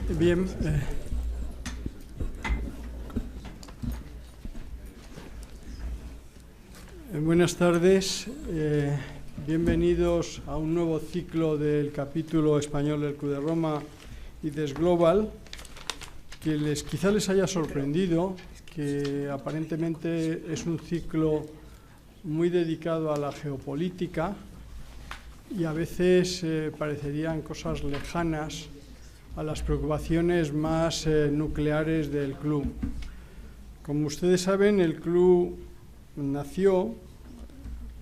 Bien, buenas tardes, bienvenidos a un nuevo ciclo del capítulo español del Club de Roma IDES Global, que quizá les haya sorprendido, que aparentemente es un ciclo muy dedicado a la geopolítica y a veces parecerían cosas lejanas a las preocupaciones más nucleares del club. Como ustedes saben, el club nació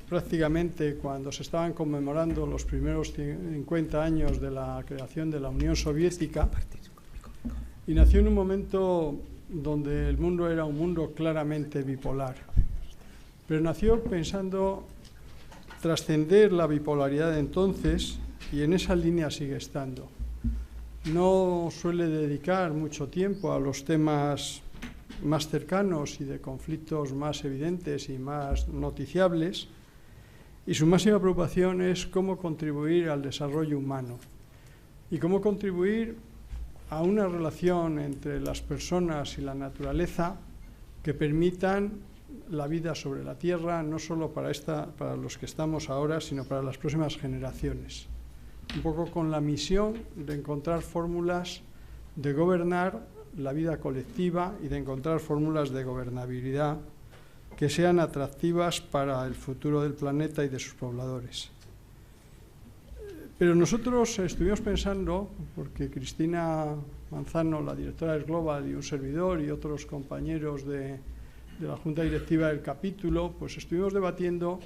prácticamente cuando se estaban conmemorando los primeros 50 años de la creación de la Unión Soviética, y nació en un momento donde el mundo era un mundo claramente bipolar. Pero nació pensando trascender la bipolaridad de entonces, y en esa línea sigue estando. No suele dedicar mucho tiempo a los temas más cercanos y de conflictos más evidentes y más noticiables, y su máxima preocupación es cómo contribuir al desarrollo humano y cómo contribuir a una relación entre las personas y la naturaleza que permitan la vida sobre la Tierra, no solo para los que estamos ahora, sino para las próximas generaciones. Un poco con la misión de encontrar fórmulas de gobernar la vida colectiva y de encontrar fórmulas de gobernabilidad que sean atractivas para el futuro del planeta y de sus pobladores. Pero nosotros estuvimos pensando, porque Cristina Manzano, la directora del Global, y un servidor y otros compañeros de la Junta Directiva del capítulo, pues estuvimos debatiendo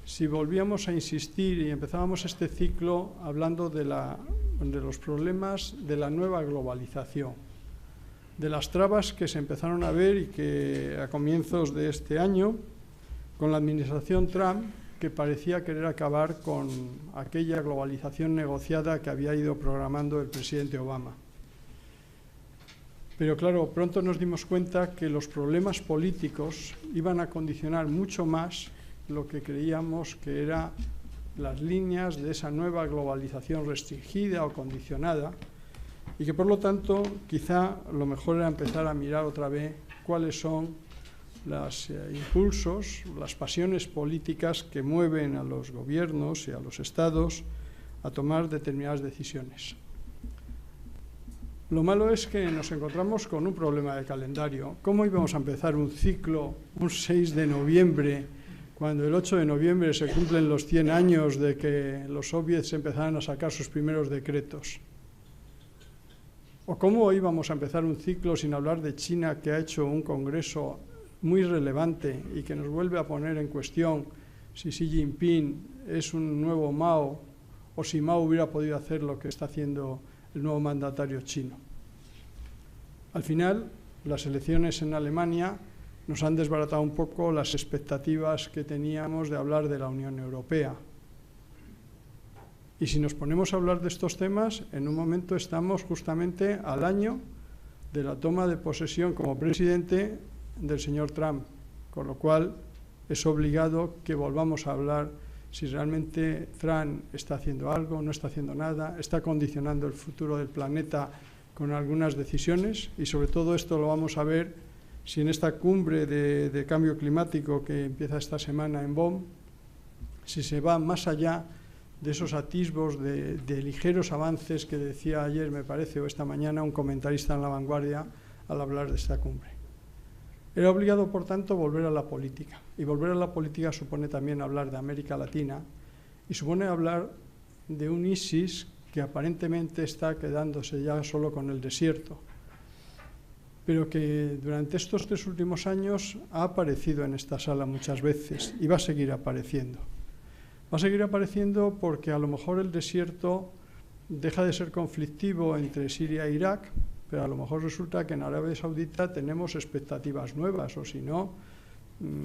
si volvíamos a insistir y empezábamos este ciclo hablando de los problemas de la nueva globalización, de las trabas que se empezaron a ver y que a comienzos de este año, con la administración Trump, que parecía querer acabar con aquella globalización negociada que había ido programando el presidente Obama. Pero claro, pronto nos dimos cuenta que los problemas políticos iban a condicionar mucho más lo que creíamos que eran las líneas de esa nueva globalización restringida o condicionada, y que por lo tanto quizá lo mejor era empezar a mirar otra vez cuáles son los impulsos, las pasiones políticas que mueven a los gobiernos y a los estados a tomar determinadas decisiones. Lo malo es que nos encontramos con un problema de calendario. ¿Cómo íbamos a empezar un ciclo un 6 de noviembre, cuando el 8 de noviembre se cumplen los 100 años de que los soviets empezaran a sacar sus primeros decretos? ¿O cómo íbamos a empezar un ciclo sin hablar de China, que ha hecho un congreso muy relevante y que nos vuelve a poner en cuestión si Xi Jinping es un nuevo Mao o si Mao hubiera podido hacer lo que está haciendo el nuevo mandatario chino? Al final, las elecciones en Alemania nos han desbaratado un poco las expectativas que teníamos de hablar de la Unión Europea. Y si nos ponemos a hablar de estos temas, en un momento estamos justamente al año de la toma de posesión como presidente del señor Trump, con lo cual es obligado que volvamos a hablar si realmente Trump está haciendo algo, no está haciendo nada, está condicionando el futuro del planeta con algunas decisiones, y sobre todo esto lo vamos a ver si en esta cumbre de cambio climático que empieza esta semana en Bonn, si se va más allá de esos atisbos de ligeros avances que decía ayer, me parece, o esta mañana, un comentarista en La Vanguardia al hablar de esta cumbre. Era obligado, por tanto, volver a la política. Y volver a la política supone también hablar de América Latina y supone hablar de un ISIS que aparentemente está quedándose ya solo con el desierto, pero que durante estos 3 últimos años ha aparecido en esta sala muchas veces y va a seguir apareciendo. Va a seguir apareciendo porque a lo mejor el desierto deja de ser conflictivo entre Siria e Irak, pero a lo mejor resulta que en Arabia Saudita tenemos expectativas nuevas, o si no,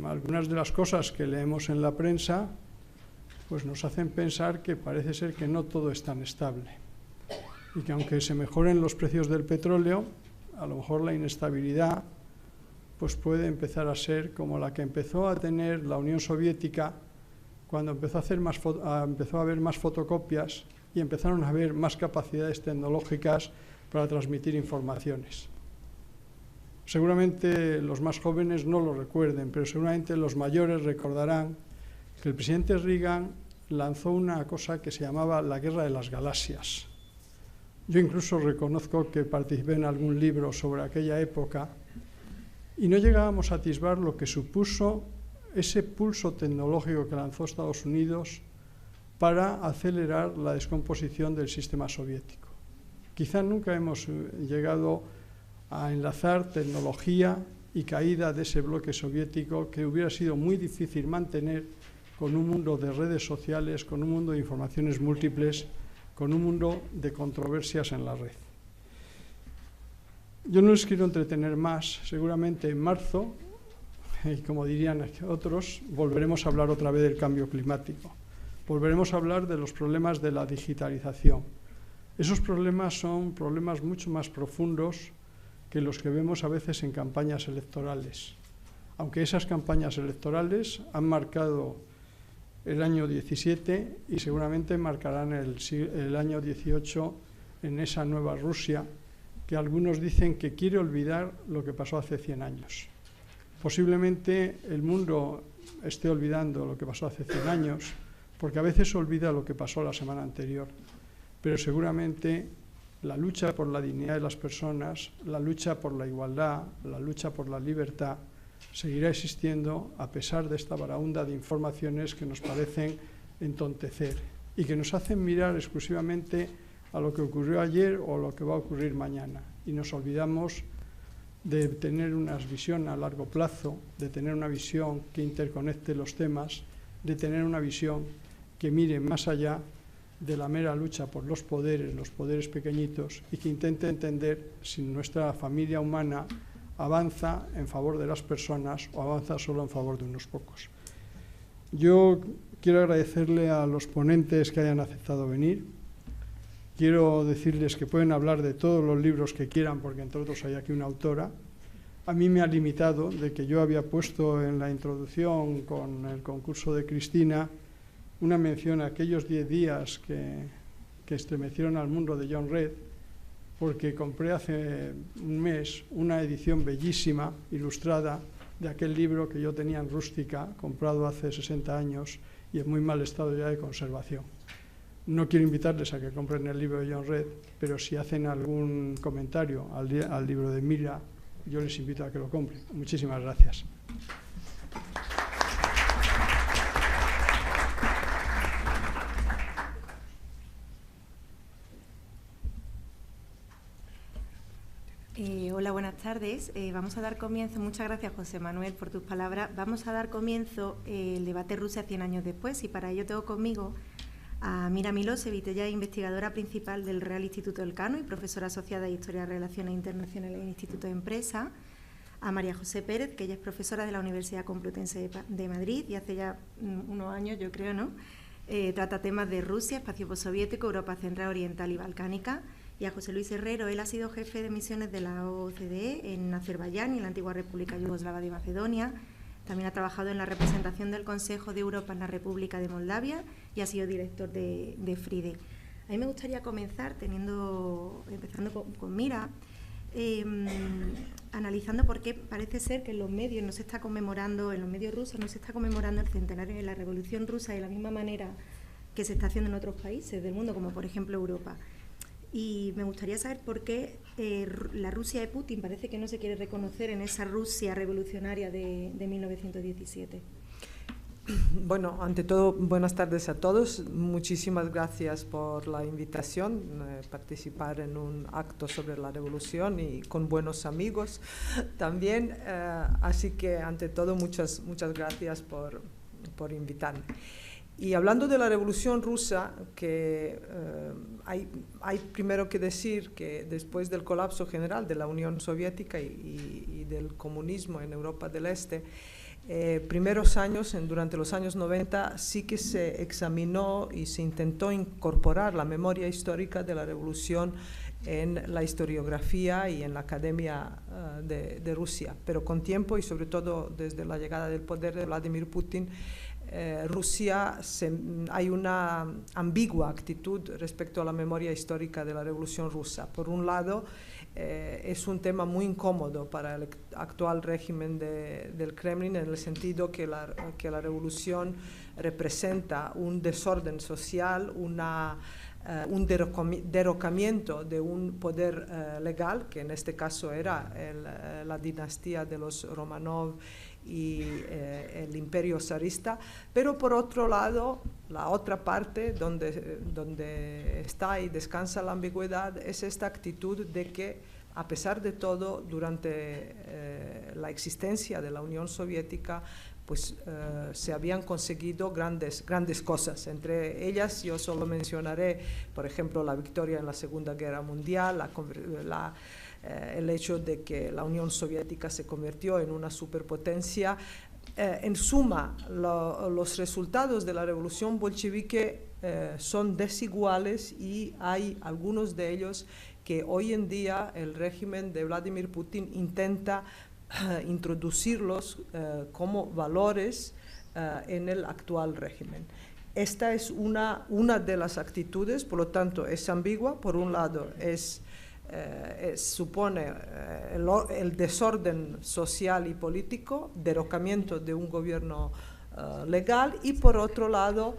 algunas de las cosas que leemos en la prensa pues nos hacen pensar que parece ser que no todo es tan estable y que aunque se mejoren los precios del petróleo, a lo mejor la inestabilidad pues puede empezar a ser como la que empezó a tener la Unión Soviética cuando empezó a haber más fotocopias y empezaron a haber más capacidades tecnológicas para transmitir informaciones. Seguramente los más jóvenes no lo recuerden, pero seguramente los mayores recordarán que el presidente Reagan lanzó una cosa que se llamaba la Guerra de las Galaxias. Yo incluso reconozco que participé en algún libro sobre aquella época y no llegábamos a atisbar lo que supuso ese pulso tecnológico que lanzó Estados Unidos para acelerar la descomposición del sistema soviético. Quizá nunca hemos llegado a enlazar tecnología y caída de ese bloque soviético, que hubiera sido muy difícil mantener con un mundo de redes sociales, con un mundo de informaciones múltiples, con un mundo de controversias en la red. Yo no les quiero entretener más. Seguramente en marzo, y como dirían otros, volveremos a hablar otra vez del cambio climático. Volveremos a hablar de los problemas de la digitalización. Esos problemas son problemas mucho más profundos que los que vemos a veces en campañas electorales. Aunque esas campañas electorales han marcado el año 17 y seguramente marcarán el año 18 en esa nueva Rusia, que algunos dicen que quiere olvidar lo que pasó hace 100 años. Posiblemente el mundo esté olvidando lo que pasó hace 100 años, porque a veces olvida lo que pasó la semana anterior, pero seguramente la lucha por la dignidad de las personas, la lucha por la igualdad, la lucha por la libertad, seguirá existiendo a pesar de esta baraúnda de informaciones que nos parecen entontecer y que nos hacen mirar exclusivamente a lo que ocurrió ayer o lo que va a ocurrir mañana. Y nos olvidamos de tener una visión a largo plazo, de tener una visión que interconecte los temas, de tener una visión que mire más allá de la mera lucha por los poderes pequeñitos, y que intente entender si nuestra familia humana avanza en favor de las personas o avanza solo en favor de unos pocos. Yo quiero agradecerle a los ponentes que hayan aceptado venir. Quiero decirles que pueden hablar de todos los libros que quieran, porque entre otros hay aquí una autora. A mí me ha limitado de que yo había puesto en la introducción con el concurso de Cristina una mención a aquellos 10 días que estremecieron al mundo de John Red, porque compré hace un mes una edición bellísima, ilustrada, de aquel libro que yo tenía en rústica, comprado hace 60 años y en muy mal estado ya de conservación. No quiero invitarles a que compren el libro de John Red, pero si hacen algún comentario al libro de Mira, yo les invito a que lo compren. Muchísimas gracias. Hola, buenas tardes. Vamos a dar comienzo, muchas gracias José Manuel por tus palabras. Vamos a dar comienzo el debate Rusia 100 años después, y para ello tengo conmigo a Mira Milosevic. Ella es investigadora principal del Real Instituto Elcano y profesora asociada de Historia de Relaciones Internacionales en el Instituto de Empresa. A María José Pérez, que ella es profesora de la Universidad Complutense de Madrid y hace ya unos años, yo creo, ¿no? Trata temas de Rusia, espacio postsoviético, Europa Central, Oriental y Balcánica. Y a José Luis Herrero. Él ha sido jefe de misiones de la OCDE en Azerbaiyán y en la antigua República Yugoslava de Macedonia. También ha trabajado en la representación del Consejo de Europa en la República de Moldavia y ha sido director de FRIDE. A mí me gustaría comenzar empezando con Mira, analizando por qué parece ser que en los medios no se está conmemorando, en los medios rusos no se está conmemorando el centenario de la Revolución Rusa de la misma manera que se está haciendo en otros países del mundo, como por ejemplo Europa. Y me gustaría saber por qué la Rusia de Putin parece que no se quiere reconocer en esa Rusia revolucionaria de 1917. Bueno, ante todo, buenas tardes a todos. Muchísimas gracias por la invitación, participar en un acto sobre la revolución y con buenos amigos también. Así que, ante todo, muchas gracias por invitarme. Y hablando de la Revolución Rusa, que hay primero que decir que después del colapso general de la Unión Soviética y del comunismo en Europa del Este, primeros años, durante los años 90, sí que se examinó y se intentó incorporar la memoria histórica de la Revolución en la historiografía y en la academia de Rusia. Pero con tiempo y sobre todo desde la llegada del poder de Vladimir Putin, Rusia hay una ambigua actitud respecto a la memoria histórica de la Revolución Rusa. Por un lado, es un tema muy incómodo para el actual régimen del Kremlin, en el sentido que la revolución representa un desorden social, un derrocamiento de un poder legal, que en este caso era la dinastía de los Romanov y el imperio zarista, pero por otro lado, la otra parte donde está y descansa la ambigüedad es esta actitud de que, a pesar de todo, durante la existencia de la Unión Soviética, pues se habían conseguido grandes cosas. Entre ellas yo solo mencionaré, por ejemplo, la victoria en la Segunda Guerra Mundial, el hecho de que la Unión Soviética se convirtió en una superpotencia. En suma, los resultados de la revolución bolchevique son desiguales, y hay algunos de ellos que hoy en día el régimen de Vladimir Putin intenta introducirlos como valores en el actual régimen. Esta es una de las actitudes, por lo tanto es ambigua. Por un lado supone el desorden social y político, derrocamiento de un gobierno legal, y por otro lado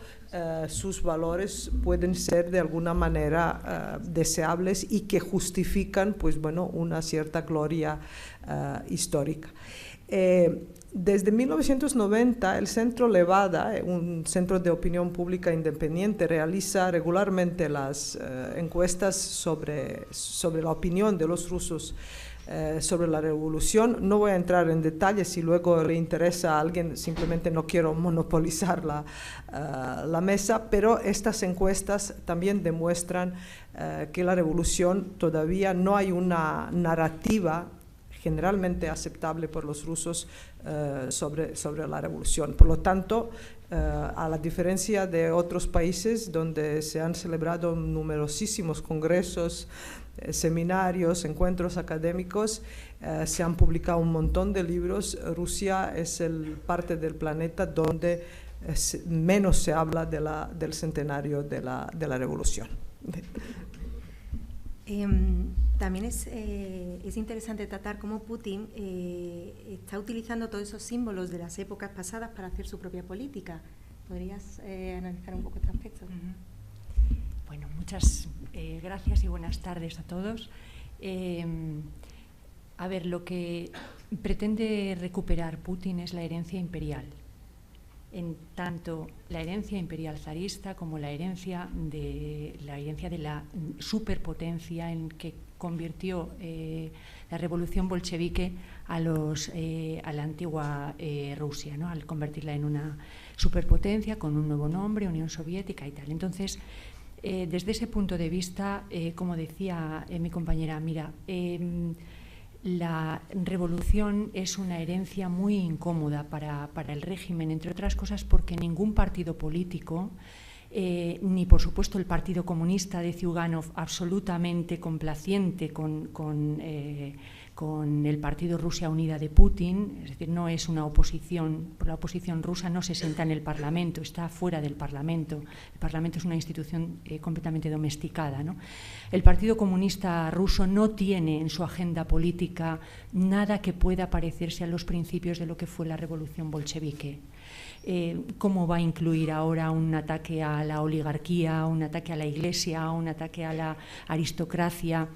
sus valores pueden ser de alguna manera deseables y que justifican, pues bueno, una cierta gloria histórica. Desde 1990 el Centro Levada, un centro de opinión pública independiente, realiza regularmente las encuestas sobre la opinión de los rusos sobre la revolución. No voy a entrar en detalles, si luego le interesa a alguien, simplemente no quiero monopolizar la mesa, pero estas encuestas también demuestran que la revolución todavía no hay una narrativa generalmente aceptable por los rusos sobre la revolución. Por lo tanto, a la diferencia de otros países donde se han celebrado numerosísimos congresos, seminarios, encuentros académicos, se han publicado un montón de libros, Rusia es el parte del planeta donde menos se habla del centenario de la revolución. También es interesante tratar cómo Putin está utilizando todos esos símbolos de las épocas pasadas para hacer su propia política. ¿Podrías analizar un poco este aspecto? Bueno, muchas gracias y buenas tardes a todos. A ver, lo que pretende recuperar Putin es la herencia imperial. En tanto la herencia imperial zarista como la herencia de la superpotencia en que convirtió la revolución bolchevique a la antigua Rusia, ¿no? Al convertirla en una superpotencia con un nuevo nombre, Unión Soviética y tal. Entonces, desde ese punto de vista, como decía mi compañera Mira, la revolución es una herencia muy incómoda para el régimen, entre otras cosas porque ningún partido político, ni por supuesto el Partido Comunista de Ziugánov, absolutamente complaciente con el Partido Rusia Unida de Putin, es decir, no es una oposición, la oposición rusa no se sienta en el Parlamento, está fuera del Parlamento. El Parlamento es una institución completamente domesticada, ¿no? El Partido Comunista ruso no tiene en su agenda política nada que pueda parecerse a los principios de lo que fue la revolución bolchevique. ¿Cómo va a incluir ahora un ataque a la oligarquía, un ataque a la Iglesia, un ataque a la aristocracia?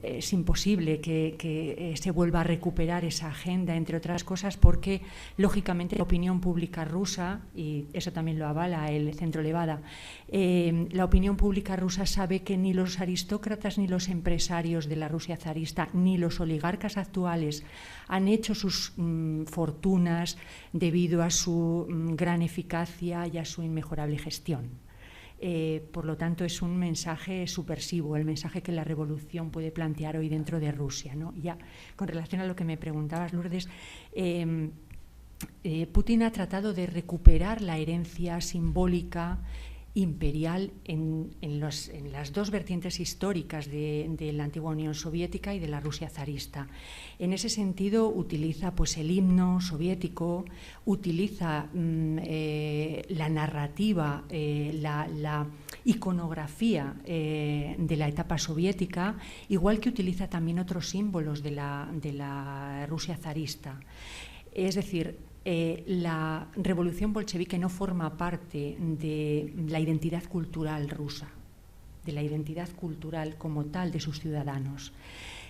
Es imposible que se vuelva a recuperar esa agenda, entre otras cosas, porque lógicamente la opinión pública rusa, y eso también lo avala el Centro Levada, la opinión pública rusa sabe que ni los aristócratas ni los empresarios de la Rusia zarista ni los oligarcas actuales han hecho sus fortunas debido a su gran eficacia y a su inmejorable gestión. Por lo tanto, es un mensaje subversivo, el mensaje que la revolución puede plantear hoy dentro de Rusia, ¿no? Ya, con relación a lo que me preguntabas, Lourdes, Putin ha tratado de recuperar la herencia simbólica imperial en las dos vertientes históricas de la antigua Unión Soviética y de la Rusia zarista. En ese sentido, utiliza pues, el himno soviético, utiliza la narrativa, la iconografía de la etapa soviética, igual que utiliza también otros símbolos de la Rusia zarista. Es decir, la revolución bolchevique no forma parte de la identidad cultural rusa, de la identidad cultural como tal de sus ciudadanos.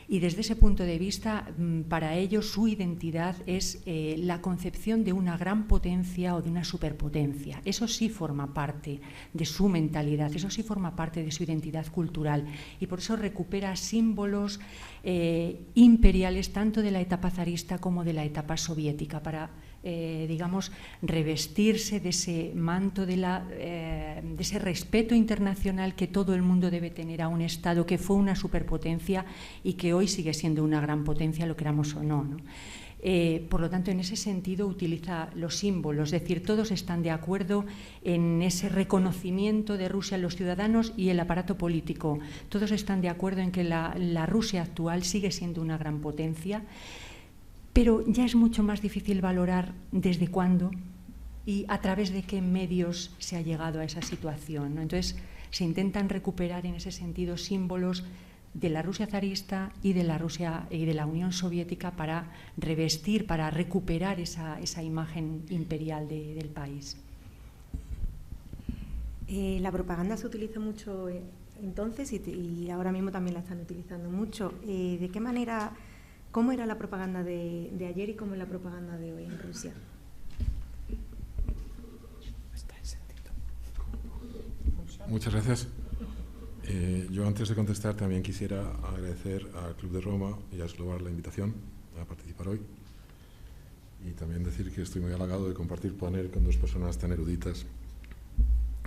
Y desde ese punto de vista, para ellos su identidad es la concepción de una gran potencia o de una superpotencia. Eso sí forma parte de su mentalidad, eso sí forma parte de su identidad cultural. Y por eso recupera símbolos imperiales tanto de la etapa zarista como de la etapa soviética para digamos, revestirse de ese manto de ese respeto internacional que todo el mundo debe tener a un Estado que fue una superpotencia y que hoy sigue siendo una gran potencia, lo queramos o no, ¿no? Por lo tanto, en ese sentido utiliza los símbolos, es decir, todos están de acuerdo en ese reconocimiento de Rusia a los ciudadanos y el aparato político. Todos están de acuerdo en que la Rusia actual sigue siendo una gran potencia, pero ya es mucho más difícil valorar desde cuándo y a través de qué medios se ha llegado a esa situación, ¿no? Entonces, se intentan recuperar en ese sentido símbolos de la Rusia zarista y de la Rusia y de la Unión Soviética para revestir, para recuperar esa imagen imperial del país. La propaganda se utiliza mucho entonces y ahora mismo también la están utilizando mucho. ¿De qué manera, cómo era la propaganda de ayer y cómo es la propaganda de hoy en Rusia? Muchas gracias. Yo antes de contestar también quisiera agradecer al Club de Roma y a Esglobal la invitación a participar hoy y también decir que estoy muy halagado de compartir panel con dos personas tan eruditas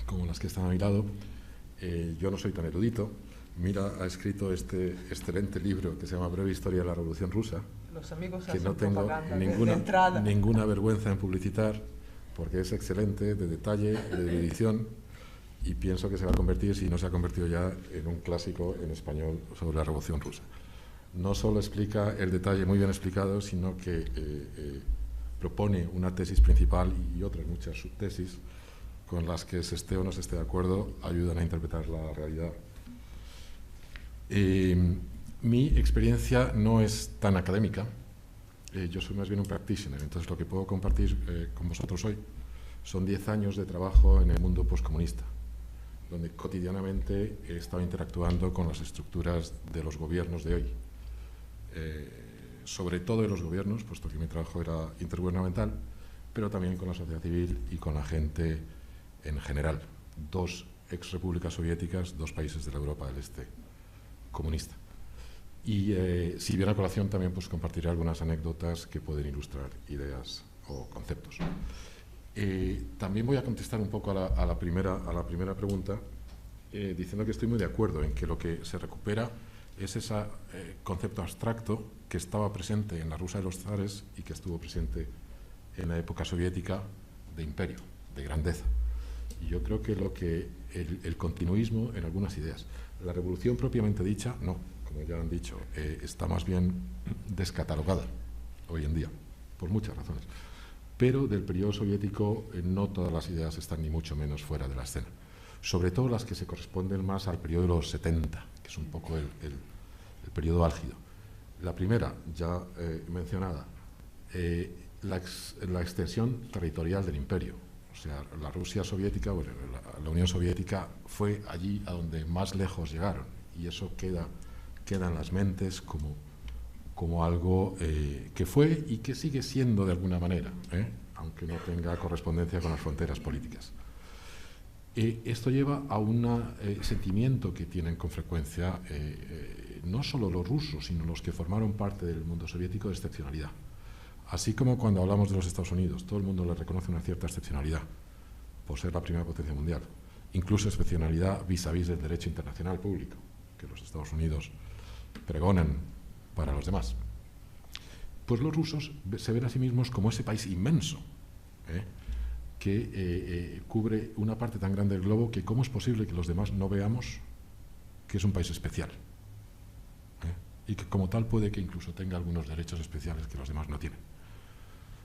como las que están a mi lado. Yo no soy tan erudito. Mira ha escrito este excelente libro que se llama Breve Historia de la Revolución Rusa, Los amigos que no tengo ninguna vergüenza en publicitar porque es excelente, de detalle, de edición. Y pienso que se va a convertir, si no se ha convertido ya, en un clásico en español sobre la Revolución Rusa. No solo explica el detalle muy bien explicado, sino que propone una tesis principal y otras muchas subtesis con las que, se esté o no se esté de acuerdo, ayudan a interpretar la realidad. Mi experiencia no es tan académica, yo soy más bien un practitioner, entonces lo que puedo compartir con vosotros hoy son 10 años de trabajo en el mundo postcomunista, donde cotidianamente he estado interactuando con las estructuras de los gobiernos de hoy, sobre todo de los gobiernos, puesto que mi trabajo era intergubernamental, pero también con la sociedad civil y con la gente en general. 2 exrepúblicas soviéticas, 2 países de la Europa del Este comunista. Y si viene a colación también pues compartiré algunas anécdotas que pueden ilustrar ideas o conceptos. También voy a contestar un poco a la primera pregunta, diciendo que estoy muy de acuerdo en que lo que se recupera es ese concepto abstracto que estaba presente en la Rusia de los zares y que estuvo presente en la época soviética de imperio, de grandeza. Y yo creo que el continuismo en algunas ideas. La revolución propiamente dicha, no, como ya han dicho, está más bien descatalogada hoy en día, por muchas razones. Pero del periodo soviético no todas las ideas están ni mucho menos fuera de la escena. Sobre todo las que se corresponden más al periodo de los 70, que es un poco el periodo álgido. La primera, ya mencionada, la extensión territorial del imperio. O sea, la Rusia soviética, bueno, la Unión Soviética fue allí a donde más lejos llegaron. Y eso queda en las mentes como algo que fue y que sigue siendo de alguna manera, aunque no tenga correspondencia con las fronteras políticas. Esto lleva a un sentimiento que tienen con frecuencia no solo los rusos, sino los que formaron parte del mundo soviético, de excepcionalidad. Así como cuando hablamos de los Estados Unidos, todo el mundo le reconoce una cierta excepcionalidad por ser la primera potencia mundial, incluso excepcionalidad vis-a-vis del derecho internacional público, que los Estados Unidos pregonan para los demás. Pues los rusos se ven a sí mismos como ese país inmenso, que cubre una parte tan grande del globo que cómo es posible que los demás no veamos que es un país especial, y que como tal puede que incluso tenga algunos derechos especiales que los demás no tienen.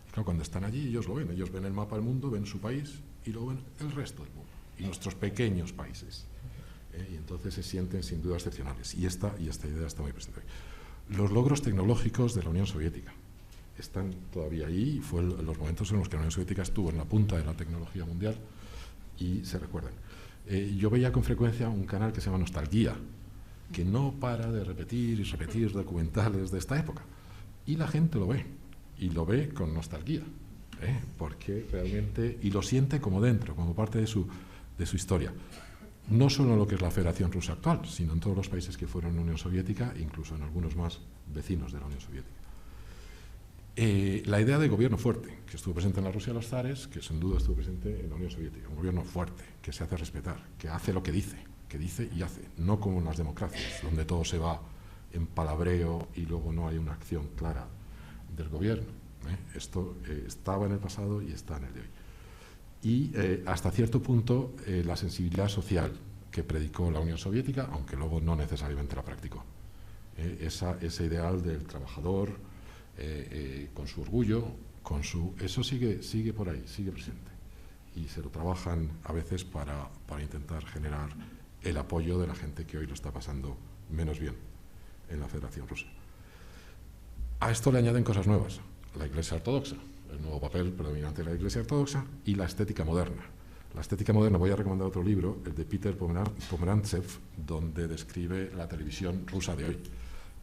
Y claro, cuando están allí ellos lo ven, ellos ven el mapa del mundo, ven su país y luego ven el resto del mundo y nuestros pequeños países, y entonces se sienten sin duda excepcionales, y esta idea está muy presente hoy. Los logros tecnológicos de la Unión Soviética están todavía ahí, y fue los momentos en los que la Unión Soviética estuvo en la punta de la tecnología mundial y se recuerdan. Yo veía con frecuencia un canal que se llama Nostalgia, que no para de repetir y repetir documentales de esta época, y la gente lo ve, y lo ve con nostalgia, porque realmente, y lo siente como dentro, como parte de su historia, no solo en lo que es la Federación Rusa actual, sino en todos los países que fueron Unión Soviética, incluso en algunos más vecinos de la Unión Soviética. La idea de gobierno fuerte, que estuvo presente en la Rusia de los zares, que sin duda estuvo presente en la Unión Soviética, un gobierno fuerte, que se hace respetar, que hace lo que dice y hace, no como en las democracias, donde todo se va en palabreo y luego no hay una acción clara del gobierno. Esto estaba en el pasado y está en el de hoy. Y hasta cierto punto la sensibilidad social que predicó la Unión Soviética, aunque luego no necesariamente la practicó. Ese ideal del trabajador, con su orgullo, eso sigue por ahí, sigue presente. Y se lo trabajan a veces para intentar generar el apoyo de la gente que hoy lo está pasando menos bien en la Federación Rusa. A esto le añaden cosas nuevas: la Iglesia Ortodoxa, el nuevo papel predominante de la Iglesia Ortodoxa, y la estética moderna. La estética moderna, voy a recomendar otro libro, el de Peter Pomerantsev, donde describe la televisión rusa de hoy,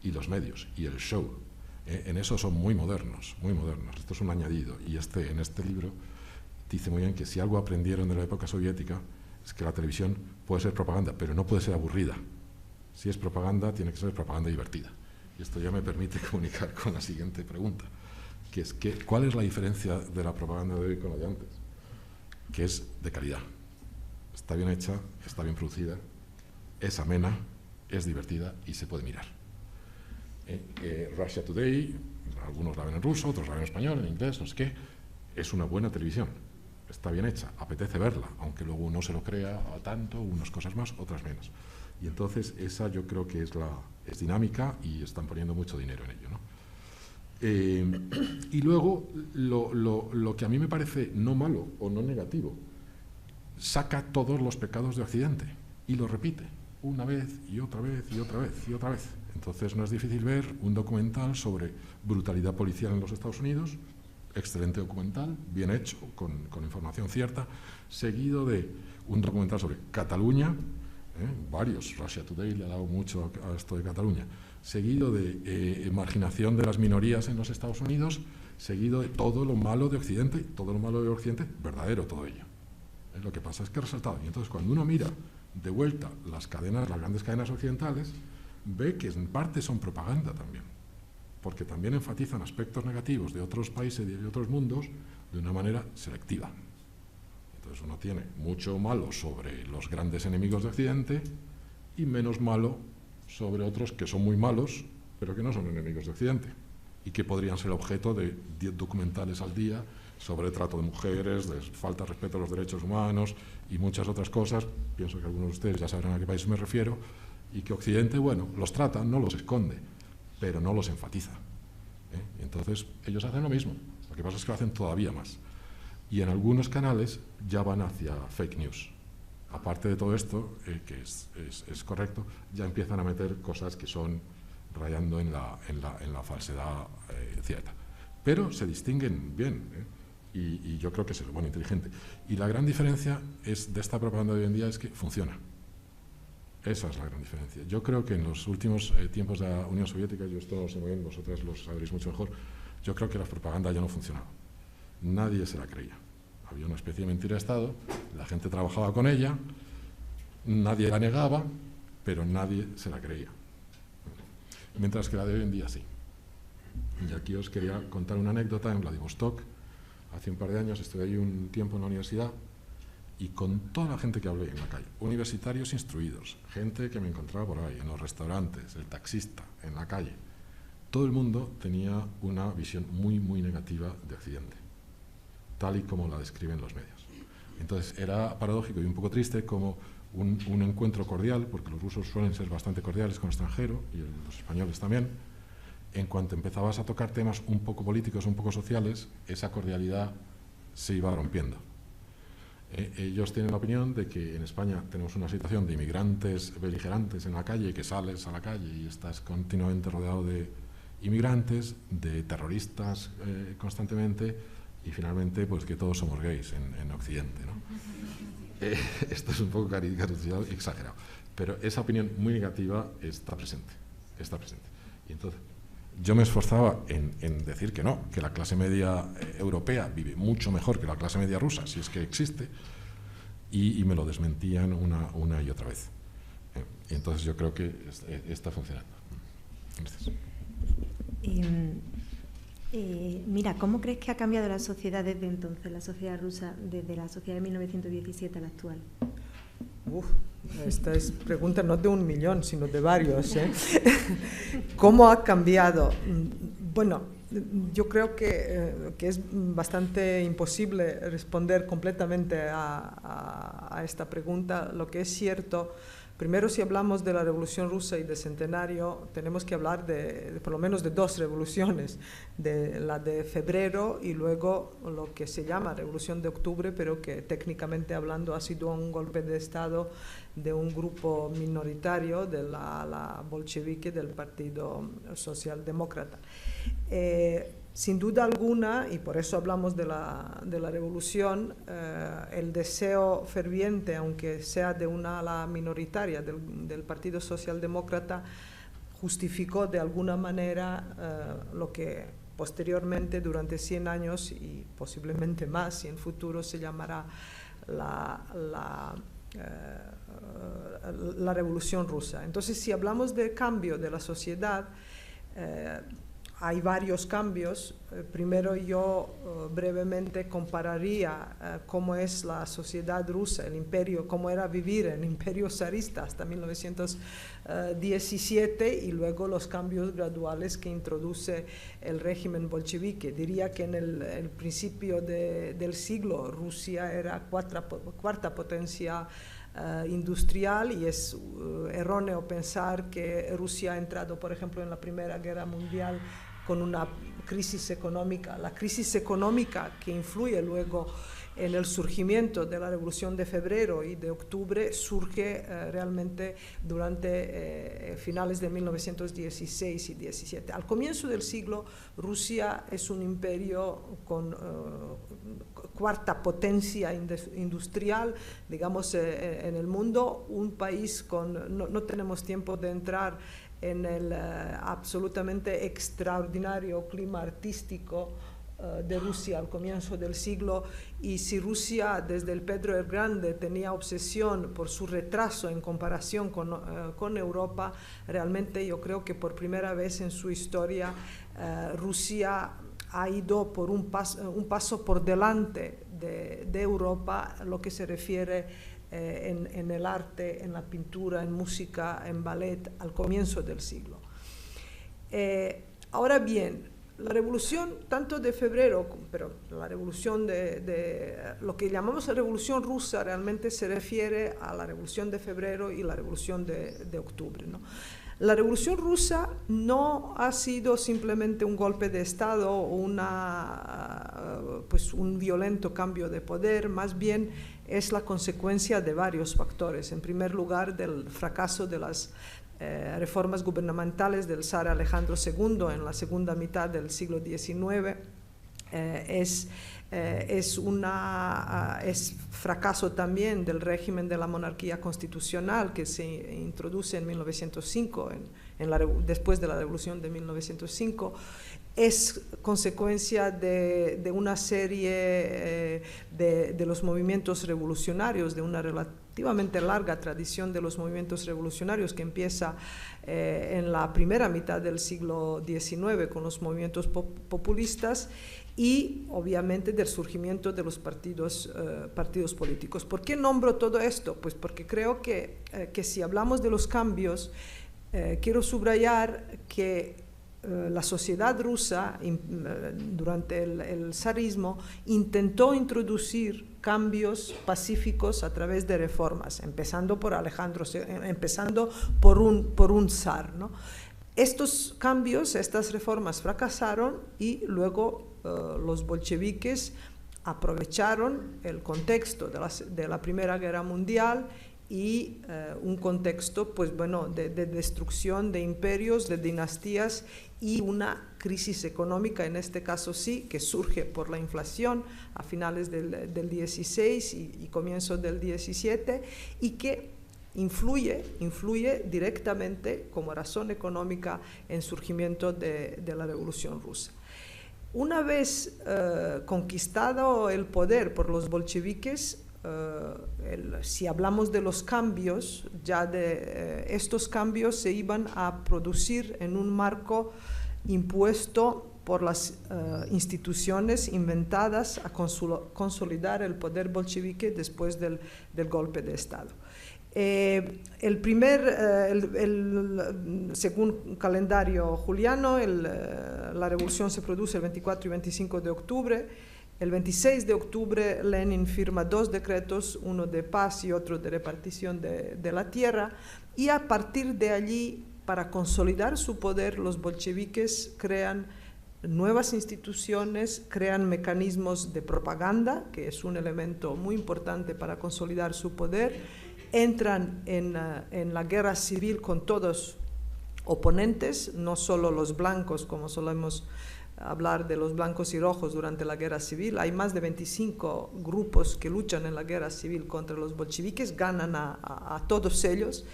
y los medios, y el show. En eso son muy modernos, muy modernos. Esto es un añadido, y en este libro dice muy bien que si algo aprendieron de la época soviética es que la televisión puede ser propaganda, pero no puede ser aburrida. Si es propaganda, tiene que ser propaganda divertida. Y esto ya me permite comunicar con la siguiente pregunta, que es ¿cuál es la diferencia de la propaganda de hoy con la de antes? Que es de calidad. Está bien hecha, está bien producida, es amena, es divertida y se puede mirar. Russia Today, algunos la ven en ruso, otros la ven en español, en inglés, no sé qué. Es una buena televisión, está bien hecha, apetece verla, aunque luego uno se lo crea a tanto, unas cosas más, otras menos. Y entonces esa yo creo que es dinámica y están poniendo mucho dinero en ello, ¿no? Y luego lo que a mí me parece no malo o no negativo, saca todos los pecados de Occidente y lo repite una vez y otra vez y otra vez y otra vez. Entonces no es difícil ver un documental sobre brutalidad policial en los Estados Unidos, excelente documental, bien hecho, con información cierta, seguido de un documental sobre Cataluña, varios, Russia Today le ha dado mucho a esto de Cataluña, seguido de marginación de las minorías en los Estados Unidos, seguido de todo lo malo de Occidente, todo lo malo de Occidente, verdadero todo ello. Lo que pasa es que es resaltado. Y entonces cuando uno mira de vuelta las grandes cadenas occidentales, ve que en parte son propaganda también, porque también enfatizan aspectos negativos de otros países y de otros mundos de una manera selectiva. Entonces uno tiene mucho malo sobre los grandes enemigos de Occidente y menos malo sobre otros que son muy malos, pero que no son enemigos de Occidente, y que podrían ser objeto de 10 documentales al día sobre trato de mujeres, de falta de respeto a los derechos humanos y muchas otras cosas. Pienso que algunos de ustedes ya sabrán a qué país me refiero, y que Occidente, bueno, los trata, no los esconde, pero no los enfatiza. Entonces ellos hacen lo mismo, lo que pasa es que lo hacen todavía más. Y en algunos canales ya van hacia fake news. Aparte de todo esto, que es correcto, ya empiezan a meter cosas que son rayando en la falsedad cierta. Pero se distinguen bien, y yo creo que es bueno, inteligente. Y la gran diferencia de esta propaganda de hoy en día es que funciona. Esa es la gran diferencia. Yo creo que en los últimos tiempos de la Unión Soviética, yo esto no sé muy bien, vosotras lo sabréis mucho mejor, yo creo que la propaganda ya no funcionaba. Nadie se la creía. Había una especie de mentira de Estado, la gente trabajaba con ella, nadie la negaba, pero nadie se la creía. Mientras que la de hoy en día sí. Y aquí os quería contar una anécdota. En Vladivostok, hace un par de años, estuve ahí un tiempo en la universidad, y con toda la gente que hablé en la calle, universitarios instruidos, gente que me encontraba por ahí, en los restaurantes, el taxista, en la calle, todo el mundo tenía una visión muy, muy negativa de Occidente, tal y como la describen los medios. Entonces era paradójico y un poco triste como un encuentro cordial, porque los rusos suelen ser bastante cordiales con el extranjero, y los españoles también. En cuanto empezabas a tocar temas un poco políticos, un poco sociales, esa cordialidad se iba rompiendo. Ellos tienen la opinión de que en España tenemos una situación de inmigrantes beligerantes en la calle, que sales a la calle y estás continuamente rodeado de inmigrantes, de terroristas constantemente, y finalmente pues que todos somos gays en Occidente, ¿no? Esto es un poco caricaturizado y exagerado, pero esa opinión muy negativa está presente. Y entonces yo me esforzaba en decir que no, que la clase media europea vive mucho mejor que la clase media rusa, si es que existe, y me lo desmentían una y otra vez. Y entonces yo creo que está funcionando. Gracias. Mira, ¿cómo crees que ha cambiado la sociedad desde entonces, la sociedad rusa, desde la sociedad de 1917 a la actual? Esta es pregunta no de 1 millón, sino de varios, ¿eh? ¿Cómo ha cambiado? Bueno, yo creo que es bastante imposible responder completamente a esta pregunta. Lo que es cierto, primero, si hablamos de la Revolución Rusa y del centenario, tenemos que hablar de por lo menos de 2 revoluciones, de la de febrero y luego lo que se llama Revolución de Octubre, pero que técnicamente hablando ha sido un golpe de Estado de un grupo minoritario de la bolchevique del Partido Socialdemócrata. Sin duda alguna, y por eso hablamos de la revolución, el deseo ferviente, aunque sea de una ala minoritaria del Partido Socialdemócrata, justificó de alguna manera lo que posteriormente, durante 100 años y posiblemente más, y en futuro se llamará la Revolución Rusa. Entonces, si hablamos de cambio de la sociedad, hay varios cambios. Primero yo brevemente compararía cómo es la sociedad rusa, el imperio, cómo era vivir en el imperio zarista hasta 1917 y luego los cambios graduales que introduce el régimen bolchevique. Diría que en el principio del siglo Rusia era cuarta potencia industrial, y es erróneo pensar que Rusia ha entrado, por ejemplo, en la Primera Guerra Mundial con una crisis económica. La crisis económica que influye luego en el surgimiento de la Revolución de Febrero y de Octubre surge realmente durante finales de 1916 y 17. Al comienzo del siglo, Rusia es un imperio con cuarta potencia industrial, digamos, en el mundo, un país con... No tenemos tiempo de entrar en el absolutamente extraordinario clima artístico de Rusia al comienzo del siglo, y si Rusia desde el Pedro el Grande tenía obsesión por su retraso en comparación con Europa, realmente yo creo que por primera vez en su historia Rusia ha ido por un paso por delante de Europa, lo que se refiere en el arte, en la pintura, en música, en ballet, al comienzo del siglo. Ahora bien, la revolución tanto de febrero, pero la revolución lo que llamamos la revolución rusa realmente se refiere a la revolución de febrero y la revolución de octubre, ¿no? La revolución rusa no ha sido simplemente un golpe de Estado o un violento cambio de poder, más bien es la consecuencia de varios factores. En primer lugar, del fracaso de las reformas gubernamentales del zar Alejandro II en la segunda mitad del siglo XIX. Es fracaso también del régimen de la monarquía constitucional que se introduce en 1905, después de la revolución de 1905. Es consecuencia de una serie de los movimientos revolucionarios, de una relativamente larga tradición de los movimientos revolucionarios que empieza en la primera mitad del siglo XIX con los movimientos populistas, y obviamente del surgimiento de los partidos políticos. ¿Por qué nombro todo esto? Pues porque creo que si hablamos de los cambios, quiero subrayar que la sociedad rusa durante el zarismo intentó introducir cambios pacíficos a través de reformas, empezando por un zar, ¿no? Estos cambios, estas reformas fracasaron y luego los bolcheviques aprovecharon el contexto de la Primera Guerra Mundial y un contexto, pues bueno, de destrucción de imperios, de dinastías y una crisis económica, en este caso sí, que surge por la inflación a finales del 16 y comienzo del 17 y que influye directamente como razón económica en el surgimiento de la Revolución Rusa. Una vez conquistado el poder por los bolcheviques, si hablamos de los cambios, estos cambios se iban a producir en un marco impuesto por las instituciones inventadas a consolidar el poder bolchevique después del golpe de Estado. Según calendario juliano, la revolución se produce el 24 y 25 de octubre. El 26 de octubre Lenin firma 2 decretos, uno de paz y otro de repartición de la tierra, y a partir de allí, para consolidar su poder, los bolcheviques crean nuevas instituciones, crean mecanismos de propaganda, que es un elemento muy importante para consolidar su poder, entran en la guerra civil con todos oponentes, no solo los blancos, como solemos hablar de los blancos y rojos durante la guerra civil. Hay más de 25 grupos que luchan en la guerra civil contra los bolcheviques, ganan a todos ellos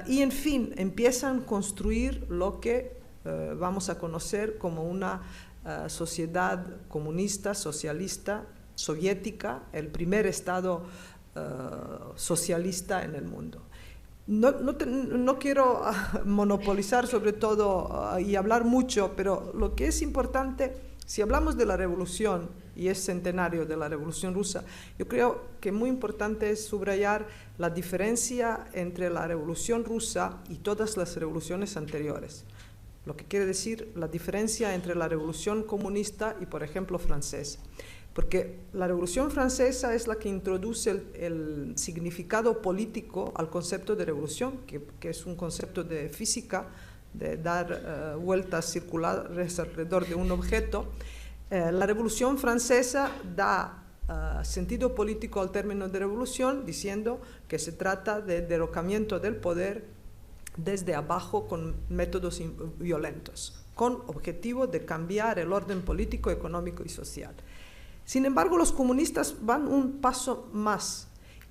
y en fin empiezan a construir lo que vamos a conocer como una sociedad comunista, socialista, soviética, el primer estado socialista en el mundo. No quiero monopolizar sobre todo y hablar mucho, pero lo que es importante, si hablamos de la revolución y es centenario de la Revolución Rusa, yo creo que muy importante es subrayar la diferencia entre la Revolución Rusa y todas las revoluciones anteriores. Lo que quiere decir la diferencia entre la Revolución comunista y, por ejemplo, francesa. Porque la Revolución Francesa es la que introduce el significado político al concepto de revolución, que es un concepto de física, de dar vueltas circulares alrededor de un objeto. La Revolución Francesa da sentido político al término de revolución, diciendo que se trata de derrocamiento del poder desde abajo con métodos violentos, con objetivo de cambiar el orden político, económico y social. Sin embargo, los comunistas van un paso más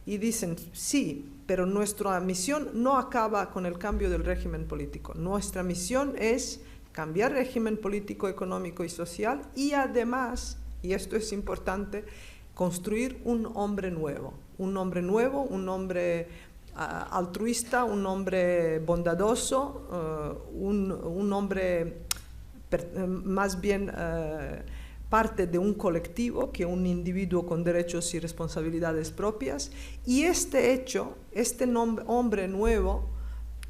y dicen, sí, pero nuestra misión no acaba con el cambio del régimen político. Nuestra misión es cambiar el régimen político, económico y social y además, y esto es importante, construir un hombre nuevo, un hombre altruista, un hombre bondadoso, un hombre más bien parte de un colectivo que un individuo con derechos y responsabilidades propias, y este hecho, hombre nuevo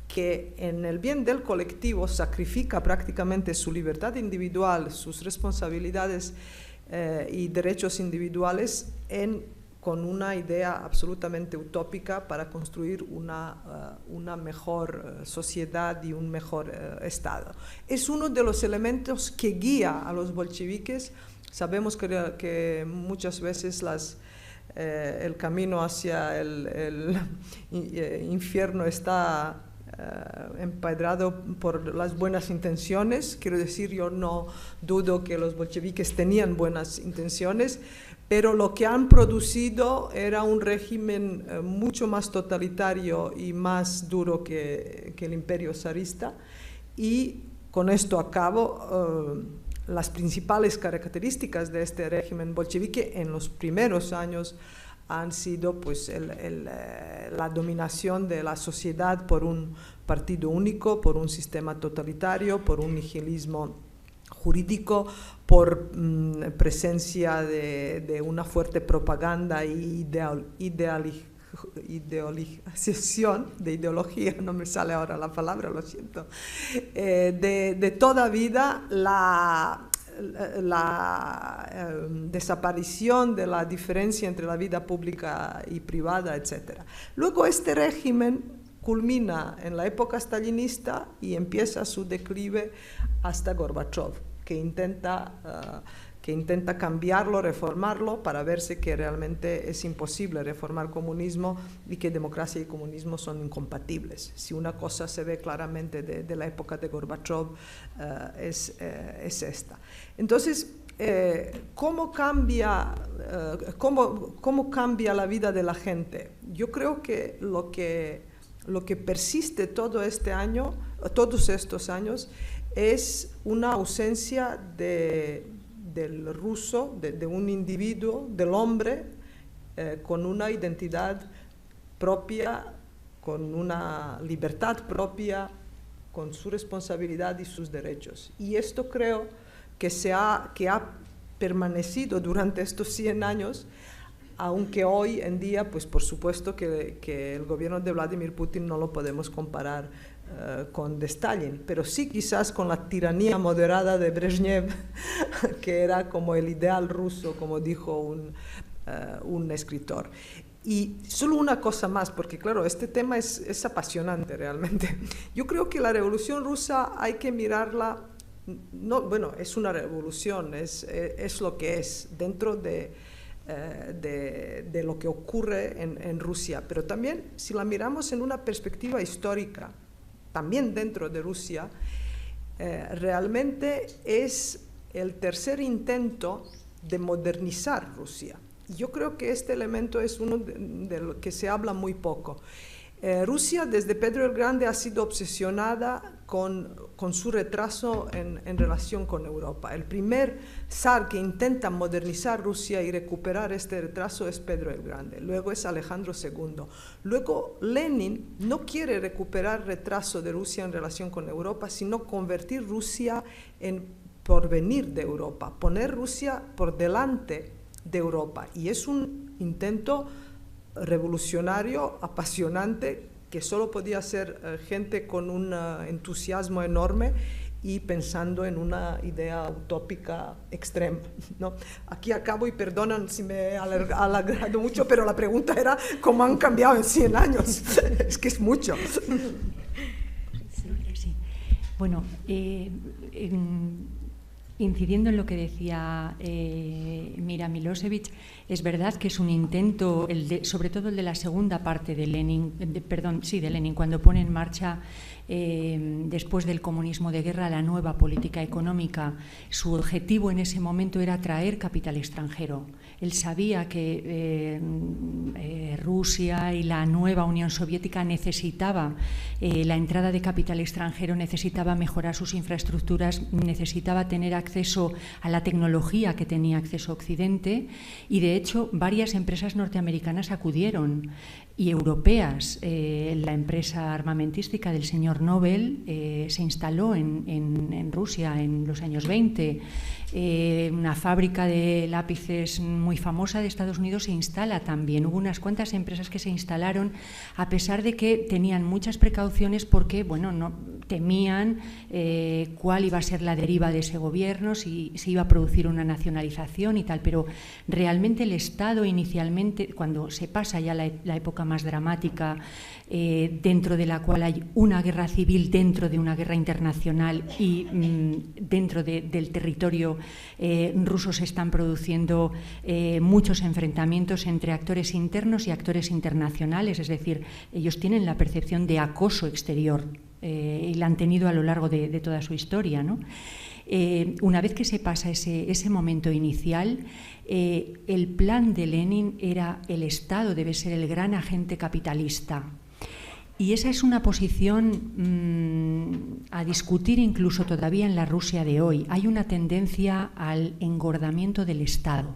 que en el bien del colectivo sacrifica prácticamente su libertad individual, sus responsabilidades y derechos individuales con una idea absolutamente utópica para construir una mejor sociedad y un mejor Estado. Es uno de los elementos que guía a los bolcheviques. Sabemos que muchas veces el camino hacia el infierno está empadrado por las buenas intenciones. Quiero decir, yo no dudo que los bolcheviques tenían buenas intenciones, pero lo que han producido era un régimen mucho más totalitario y más duro que el imperio zarista. Y con esto acabo. Las principales características de este régimen bolchevique en los primeros años han sido pues, la dominación de la sociedad por un partido único, por un sistema totalitario, por un nihilismo jurídico, por presencia de una fuerte propaganda e ideología, no me sale ahora la palabra, lo siento, de toda vida la desaparición de la diferencia entre la vida pública y privada, etc. Luego este régimen culmina en la época stalinista y empieza su declive hasta Gorbachov, que intenta cambiarlo, reformarlo, para verse que realmente es imposible reformar comunismo y que democracia y comunismo son incompatibles. Si una cosa se ve claramente de la época de Gorbachov, es esta. Entonces, ¿cómo cambia la vida de la gente? Yo creo que lo que persiste todos estos años, es una ausencia del ruso, de un individuo, del hombre, con una identidad propia, con una libertad propia, con su responsabilidad y sus derechos. Y esto creo que ha permanecido durante estos 100 años, aunque hoy en día, pues por supuesto que el gobierno de Vladimir Putin no lo podemos comparar con de Stalin, pero sí quizás con la tiranía moderada de Brezhnev, que era como el ideal ruso, como dijo un escritor. Y solo una cosa más, porque claro, este tema es apasionante realmente. Yo creo que la Revolución Rusa hay que mirarla, bueno, es una revolución, es lo que es dentro de lo que ocurre en Rusia, pero también si la miramos en una perspectiva histórica, también dentro de Rusia, realmente es el tercer intento de modernizar Rusia. Yo creo que este elemento es uno de lo que se habla muy poco. Rusia desde Pedro el Grande ha sido obsesionada con su retraso en relación con Europa. El primer zar que intenta modernizar Rusia y recuperar este retraso es Pedro el Grande, luego es Alejandro II. Luego Lenin no quiere recuperar retraso de Rusia en relación con Europa, sino convertir Rusia en porvenir de Europa, poner Rusia por delante de Europa. Y es un intento revolucionario, apasionante, que solo podía hacer gente con un entusiasmo enorme y pensando en una idea utópica extrema, ¿no? Aquí acabo y perdonan si me he alargado mucho, pero la pregunta era ¿cómo han cambiado en 100 años? Es que es mucho. Sí. Bueno, incidiendo en lo que decía Mira Milosevic, es verdad que es un intento, sobre todo el de la segunda parte de Lenin, de Lenin, cuando pone en marcha, después del comunismo de guerra, la nueva política económica. Su objetivo en ese momento era atraer capital extranjero. Él sabía que Rusia y la nueva Unión Soviética necesitaba la entrada de capital extranjero, necesitaba mejorar sus infraestructuras, necesitaba tener acceso a la tecnología que tenía acceso Occidente, y de hecho varias empresas norteamericanas acudieron, y europeas. La empresa armamentística del señor Nobel se instaló en Rusia en los años 20. Una fábrica de lápices muy famosa de Estados Unidos se instala también. Hubo unas cuantas empresas que se instalaron, a pesar de que tenían muchas precauciones porque, bueno, no temían cuál iba a ser la deriva de ese gobierno, si se iba a producir una nacionalización y tal, pero realmente el Estado inicialmente, cuando se pasa ya la época más dramática, dentro de la cual hay una guerra civil dentro de una guerra internacional y dentro del territorio ruso se están produciendo muchos enfrentamientos entre actores internos y actores internacionales, es decir, ellos tienen la percepción de acoso exterior y la han tenido a lo largo de toda su historia, ¿no? Una vez que se pasa ese momento inicial, el plan de Lenin era: el Estado debe ser el gran agente capitalista. Y esa es una posición a discutir incluso todavía en la Rusia de hoy. Hay una tendencia al engordamiento del Estado.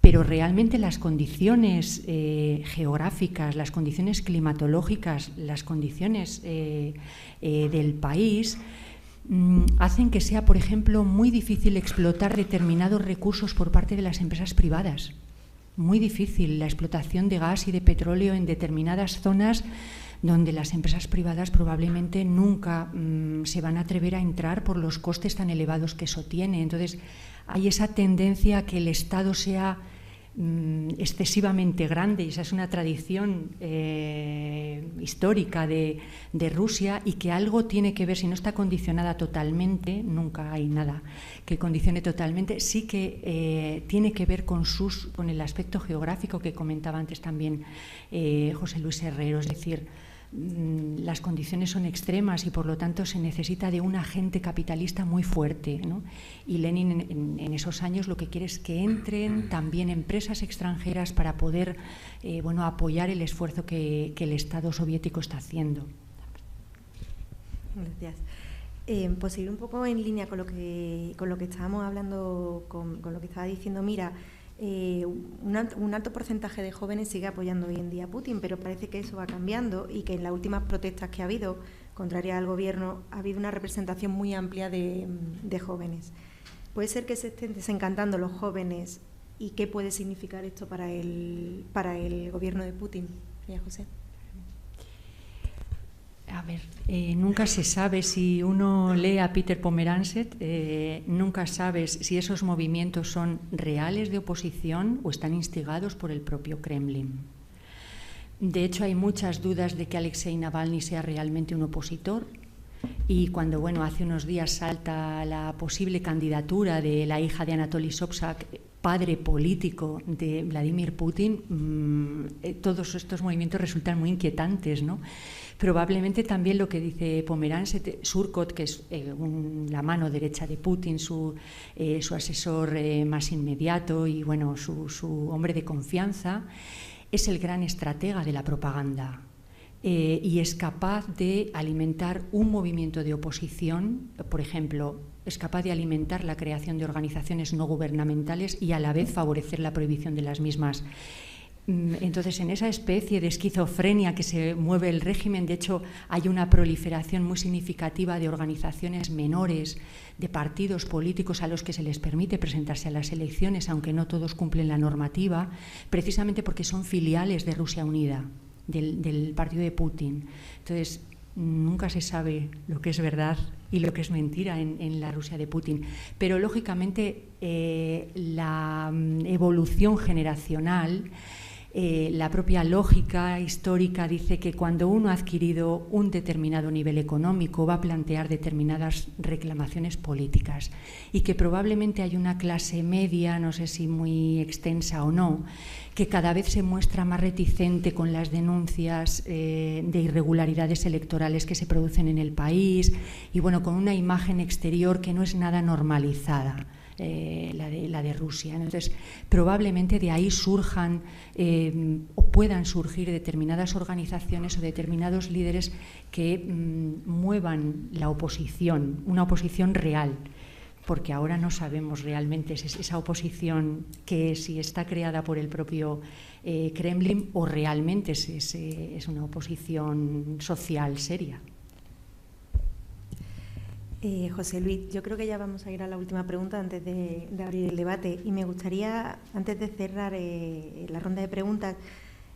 Pero realmente las condiciones geográficas, las condiciones climatológicas, las condiciones del país hacen que sea, por ejemplo, muy difícil explotar determinados recursos por parte de las empresas privadas. muy difícil la explotación de gas y de petróleo en determinadas zonas donde las empresas privadas probablemente nunca se van a atrever a entrar por los costes tan elevados que eso tiene. Entonces, hay esa tendencia a que el Estado sea excesivamente grande, y esa es una tradición histórica de Rusia, y que algo tiene que ver, si no está condicionada totalmente, nunca hay nada que condicione totalmente, sí que tiene que ver con el aspecto geográfico que comentaba antes también José Luis Herrero, es decir, las condiciones son extremas y por lo tanto se necesita de un agente capitalista muy fuerte, ¿no? Y Lenin en esos años lo que quiere es que entren también empresas extranjeras para poder apoyar el esfuerzo que el Estado soviético está haciendo. Gracias. Pues seguir un poco en línea con lo que estábamos hablando, con lo que estaba diciendo Mira. Un alto porcentaje de jóvenes sigue apoyando hoy en día a Putin, pero parece que eso va cambiando y que en las últimas protestas que ha habido contrarias al gobierno ha habido una representación muy amplia de jóvenes. ¿Puede ser que se estén desencantando los jóvenes y qué puede significar esto para el gobierno de Putin? María José. A ver, nunca se sabe, si uno lee a Peter Pomerancev, nunca sabes si esos movimientos son reales de oposición o están instigados por el propio Kremlin. De hecho, hay muchas dudas de que Alexei Navalny sea realmente un opositor, y cuando, hace unos días salta la posible candidatura de la hija de Anatoly Sobchak, padre político de Vladimir Putin, todos estos movimientos resultan muy inquietantes, ¿no? Probablemente también lo que dice Pomerancev, Surkov, que es la mano derecha de Putin, su asesor más inmediato y su hombre de confianza, es el gran estratega de la propaganda. Y es capaz de alimentar un movimiento de oposición, por ejemplo, es capaz de alimentar la creación de organizaciones no gubernamentales y a la vez favorecer la prohibición de las mismas. Entonces, en esa especie de esquizofrenia que se mueve el régimen, de hecho, hay una proliferación muy significativa de organizaciones menores, de partidos políticos a los que se les permite presentarse a las elecciones, aunque no todos cumplen la normativa, precisamente porque son filiales de Rusia Unida, del partido de Putin. Entonces, nunca se sabe lo que es verdad y lo que es mentira en la Rusia de Putin. Pero, lógicamente, la evolución generacional, la propia lógica histórica dice que cuando uno ha adquirido un determinado nivel económico va a plantear determinadas reclamaciones políticas, y que probablemente hay una clase media, no sé si muy extensa o no, que cada vez se muestra más reticente con las denuncias de irregularidades electorales que se producen en el país, y con una imagen exterior que no es nada normalizada. La de Rusia. Entonces, probablemente de ahí surjan o puedan surgir determinadas organizaciones o determinados líderes que muevan la oposición, una oposición real, porque ahora no sabemos realmente esa oposición que si está creada por el propio Kremlin o realmente es una oposición social seria. José Luis, yo creo que ya vamos a ir a la última pregunta antes de abrir el debate, y me gustaría, antes de cerrar la ronda de preguntas,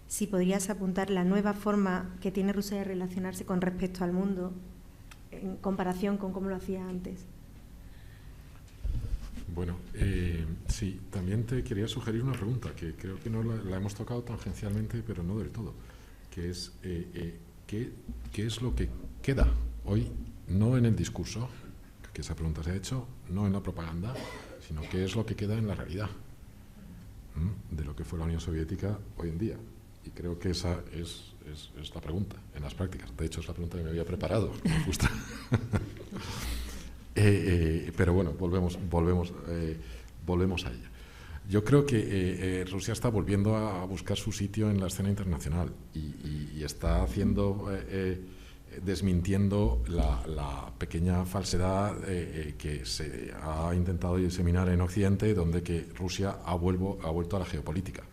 si podrías apuntar la nueva forma que tiene Rusia de relacionarse con respecto al mundo en comparación con cómo lo hacía antes. Bueno, sí, también te quería sugerir una pregunta que creo que no la hemos tocado tangencialmente, pero no del todo, que es ¿qué es lo que queda hoy? No en el discurso, que esa pregunta se ha hecho, no en la propaganda, sino qué es lo que queda en la realidad de lo que fue la Unión Soviética hoy en día. Y creo que esa es la pregunta en las prácticas. De hecho, es la pregunta que me había preparado, que me gusta. Pero bueno, volvemos a ella. Yo creo que Rusia está volviendo a buscar su sitio en la escena internacional y está haciendo... desmintiendo la pequeña falsedad que se ha intentado diseminar en Occidente, donde que Rusia ha vuelto a la geopolítica.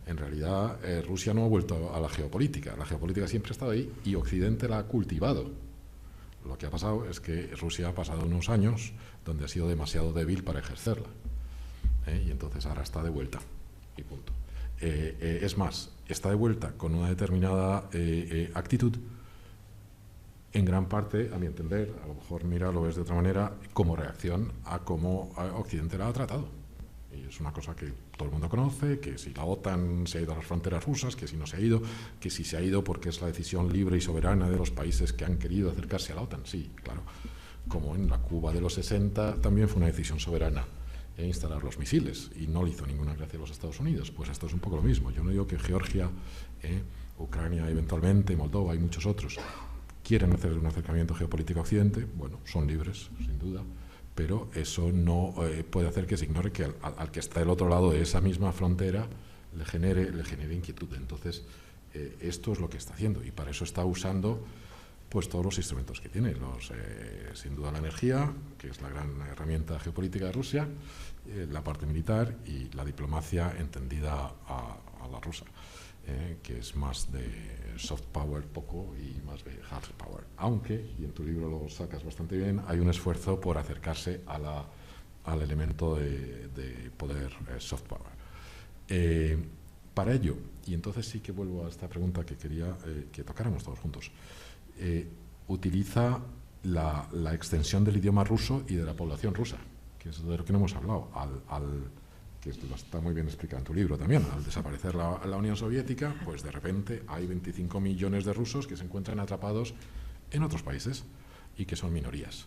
En realidad, Rusia no ha vuelto a la geopolítica siempre ha estado ahí y Occidente la ha cultivado. Lo que ha pasado es que Rusia ha pasado unos años donde ha sido demasiado débil para ejercerla, y entonces ahora está de vuelta. y punto. Es más, está de vuelta con una determinada actitud, en gran parte, a mi entender, a lo mejor mira, lo ves de otra manera, como reacción a cómo Occidente la ha tratado. Y es una cosa que todo el mundo conoce, que si la OTAN se ha ido a las fronteras rusas, que si no se ha ido, que si se ha ido porque es la decisión libre y soberana de los países que han querido acercarse a la OTAN. Sí, claro. Como en la Cuba de los 60 también fue una decisión soberana instalar los misiles y no le hizo ninguna gracia a los Estados Unidos. Pues esto es un poco lo mismo. Yo no digo que Georgia, Ucrania eventualmente, Moldova y muchos otros quieren hacer un acercamiento geopolítico a Occidente. Bueno, son libres, sin duda, pero eso no puede hacer que se ignore que al que está del otro lado de esa misma frontera le genere inquietud. Entonces, esto es lo que está haciendo y para eso está usando pues todos los instrumentos que tiene, sin duda la energía, que es la gran herramienta geopolítica de Rusia, la parte militar y la diplomacia entendida a la rusa, que es más de soft power poco y más de hard power. Aunque, y en tu libro lo sacas bastante bien, hay un esfuerzo por acercarse al elemento de poder soft power. Para ello, y entonces sí que vuelvo a esta pregunta que quería que tocáramos todos juntos, utiliza la extensión del idioma ruso y de la población rusa, que es de lo que no hemos hablado, que está muy bien explicado en tu libro también. Al desaparecer la Unión Soviética, pues de repente hay 25 millones de rusos que se encuentran atrapados en otros países y que son minorías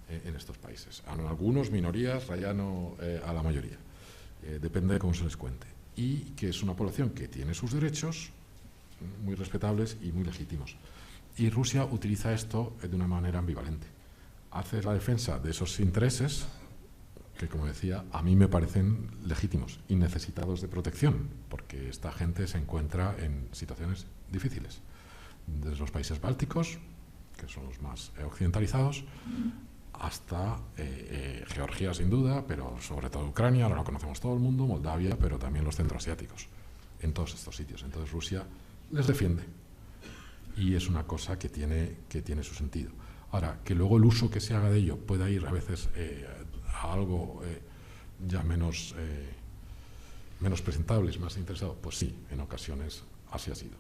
en estos países. Algunos minorías rayano a la mayoría, depende de cómo se les cuente. Y que es una población que tiene sus derechos muy respetables y muy legítimos. Y Rusia utiliza esto de una manera ambivalente. Hace la defensa de esos intereses que, como decía, a mí me parecen legítimos y necesitados de protección, porque esta gente se encuentra en situaciones difíciles. Desde los países bálticos, que son los más occidentalizados, hasta Georgia, sin duda, pero sobre todo Ucrania, ahora lo conocemos todo el mundo, Moldavia, pero también los centroasiáticos, en todos estos sitios. Entonces Rusia les defiende. Y es una cosa que tiene su sentido. Ahora, que luego el uso que se haga de ello pueda ir a veces a algo ya menos presentable, más interesado, pues sí, en ocasiones así ha sido,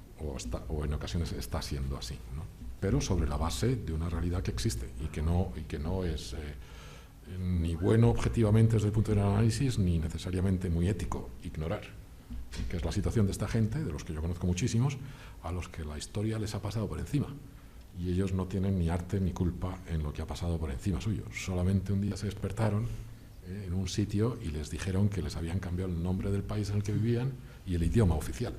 o en ocasiones está siendo así, ¿no? Pero sobre la base de una realidad que existe y que no es ni bueno objetivamente desde el punto de análisis, ni necesariamente muy ético ignorar, que es la situación de esta gente, de los que yo conozco muchísimos, a los que la historia les ha pasado por encima. Y ellos no tienen ni arte ni culpa en lo que ha pasado por encima suyo. Solamente un día se despertaron en un sitio y les dijeron que les habían cambiado el nombre del país en el que vivían y el idioma oficial.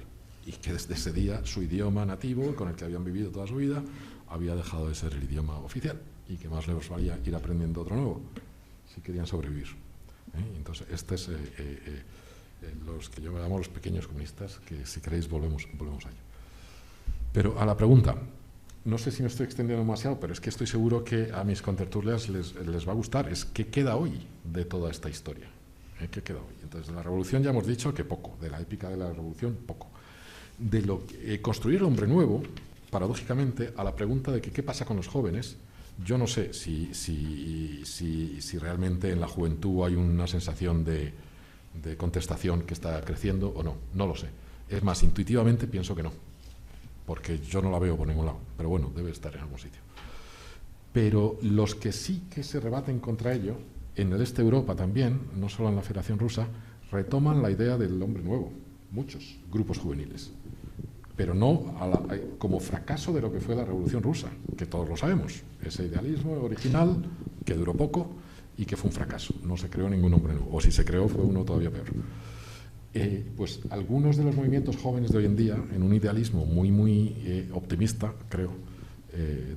Y que desde ese día su idioma nativo, con el que habían vivido toda su vida, había dejado de ser el idioma oficial. Y que más les valía ir aprendiendo otro nuevo, si querían sobrevivir. Entonces, este es los que yo me llamo los pequeños comunistas, que si queréis volvemos a ello. Pero a la pregunta, no sé si me estoy extendiendo demasiado, pero es que estoy seguro que a mis contertulias les va a gustar. Es qué queda hoy de toda esta historia. ¿Qué queda hoy? Entonces, de la revolución ya hemos dicho que poco, de la épica de la revolución poco. De lo que construir hombre nuevo, paradójicamente, a la pregunta de que qué pasa con los jóvenes, yo no sé si realmente en la juventud hay una sensación de contestación que está creciendo o no lo sé. Es más, intuitivamente pienso que no, porque yo no la veo por ningún lado, pero bueno, debe estar en algún sitio. Pero los que sí que se rebaten contra ello, en el este de Europa también, no solo en la Federación Rusa, retoman la idea del hombre nuevo, muchos grupos juveniles, pero no como fracaso de lo que fue la Revolución Rusa, que todos lo sabemos, ese idealismo original que duró poco y que fue un fracaso, no se creó ningún hombre nuevo, o si se creó fue uno todavía peor. Pues algunos de los movimientos jóvenes de hoy en día, en un idealismo muy optimista, creo,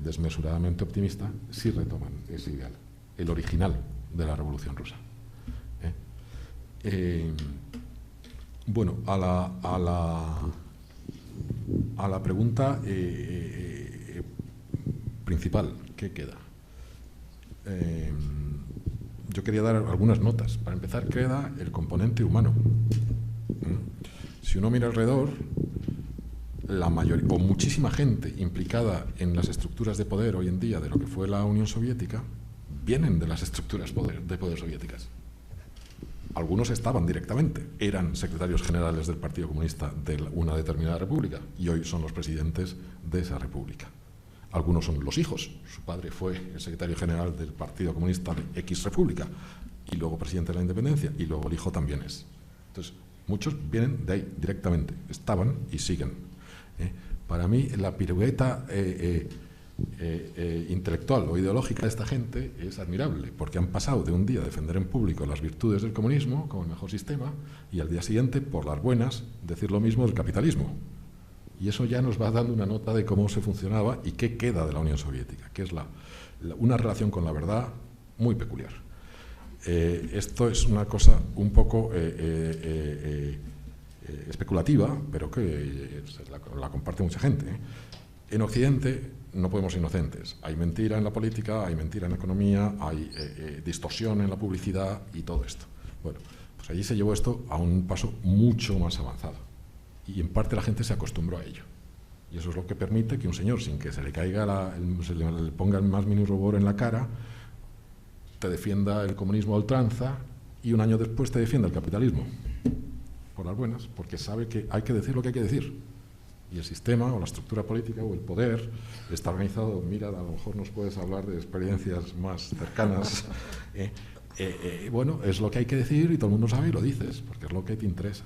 desmesuradamente optimista, sí retoman ese ideal, el original de la Revolución Rusa. Bueno, a la pregunta principal, ¿qué queda? Yo quería dar algunas notas. Para empezar, queda el componente humano. Si uno mira alrededor, la mayoría o muchísima gente implicada en las estructuras de poder hoy en día de lo que fue la Unión Soviética vienen de las estructuras de poder soviéticas. algunos estaban directamente, eran secretarios generales del Partido Comunista de una determinada república y hoy son los presidentes de esa república. Algunos son los hijos, su padre fue el secretario general del Partido Comunista de X república y luego presidente de la independencia, y luego el hijo también es. Entonces, muchos vienen de ahí directamente, estaban y siguen. Para mí, la pirueta intelectual o ideológica de esta gente es admirable, porque han pasado de un día defender en público las virtudes del comunismo como el mejor sistema y al día siguiente, por las buenas, decir lo mismo del capitalismo. Y eso ya nos va dando una nota de cómo se funcionaba y qué queda de la Unión Soviética, que es una relación con la verdad muy peculiar. Esto es una cosa un poco especulativa, pero que la comparte mucha gente. En Occidente no podemos ser inocentes. Hay mentira en la política, hay mentira en la economía, hay distorsión en la publicidad y todo esto. Bueno, pues allí se llevó esto a un paso mucho más avanzado. Y en parte la gente se acostumbró a ello. Y eso es lo que permite que un señor, sin que se le caiga se le ponga el más mínimo rubor en la cara, te defienda el comunismo a ultranza y un año después te defienda el capitalismo. Por las buenas, porque sabe que hay que decir lo que hay que decir. Y el sistema o la estructura política o el poder está organizado. Mira, a lo mejor nos puedes hablar de experiencias más cercanas. Bueno, es lo que hay que decir y todo el mundo sabe y lo dices, porque es lo que te interesa.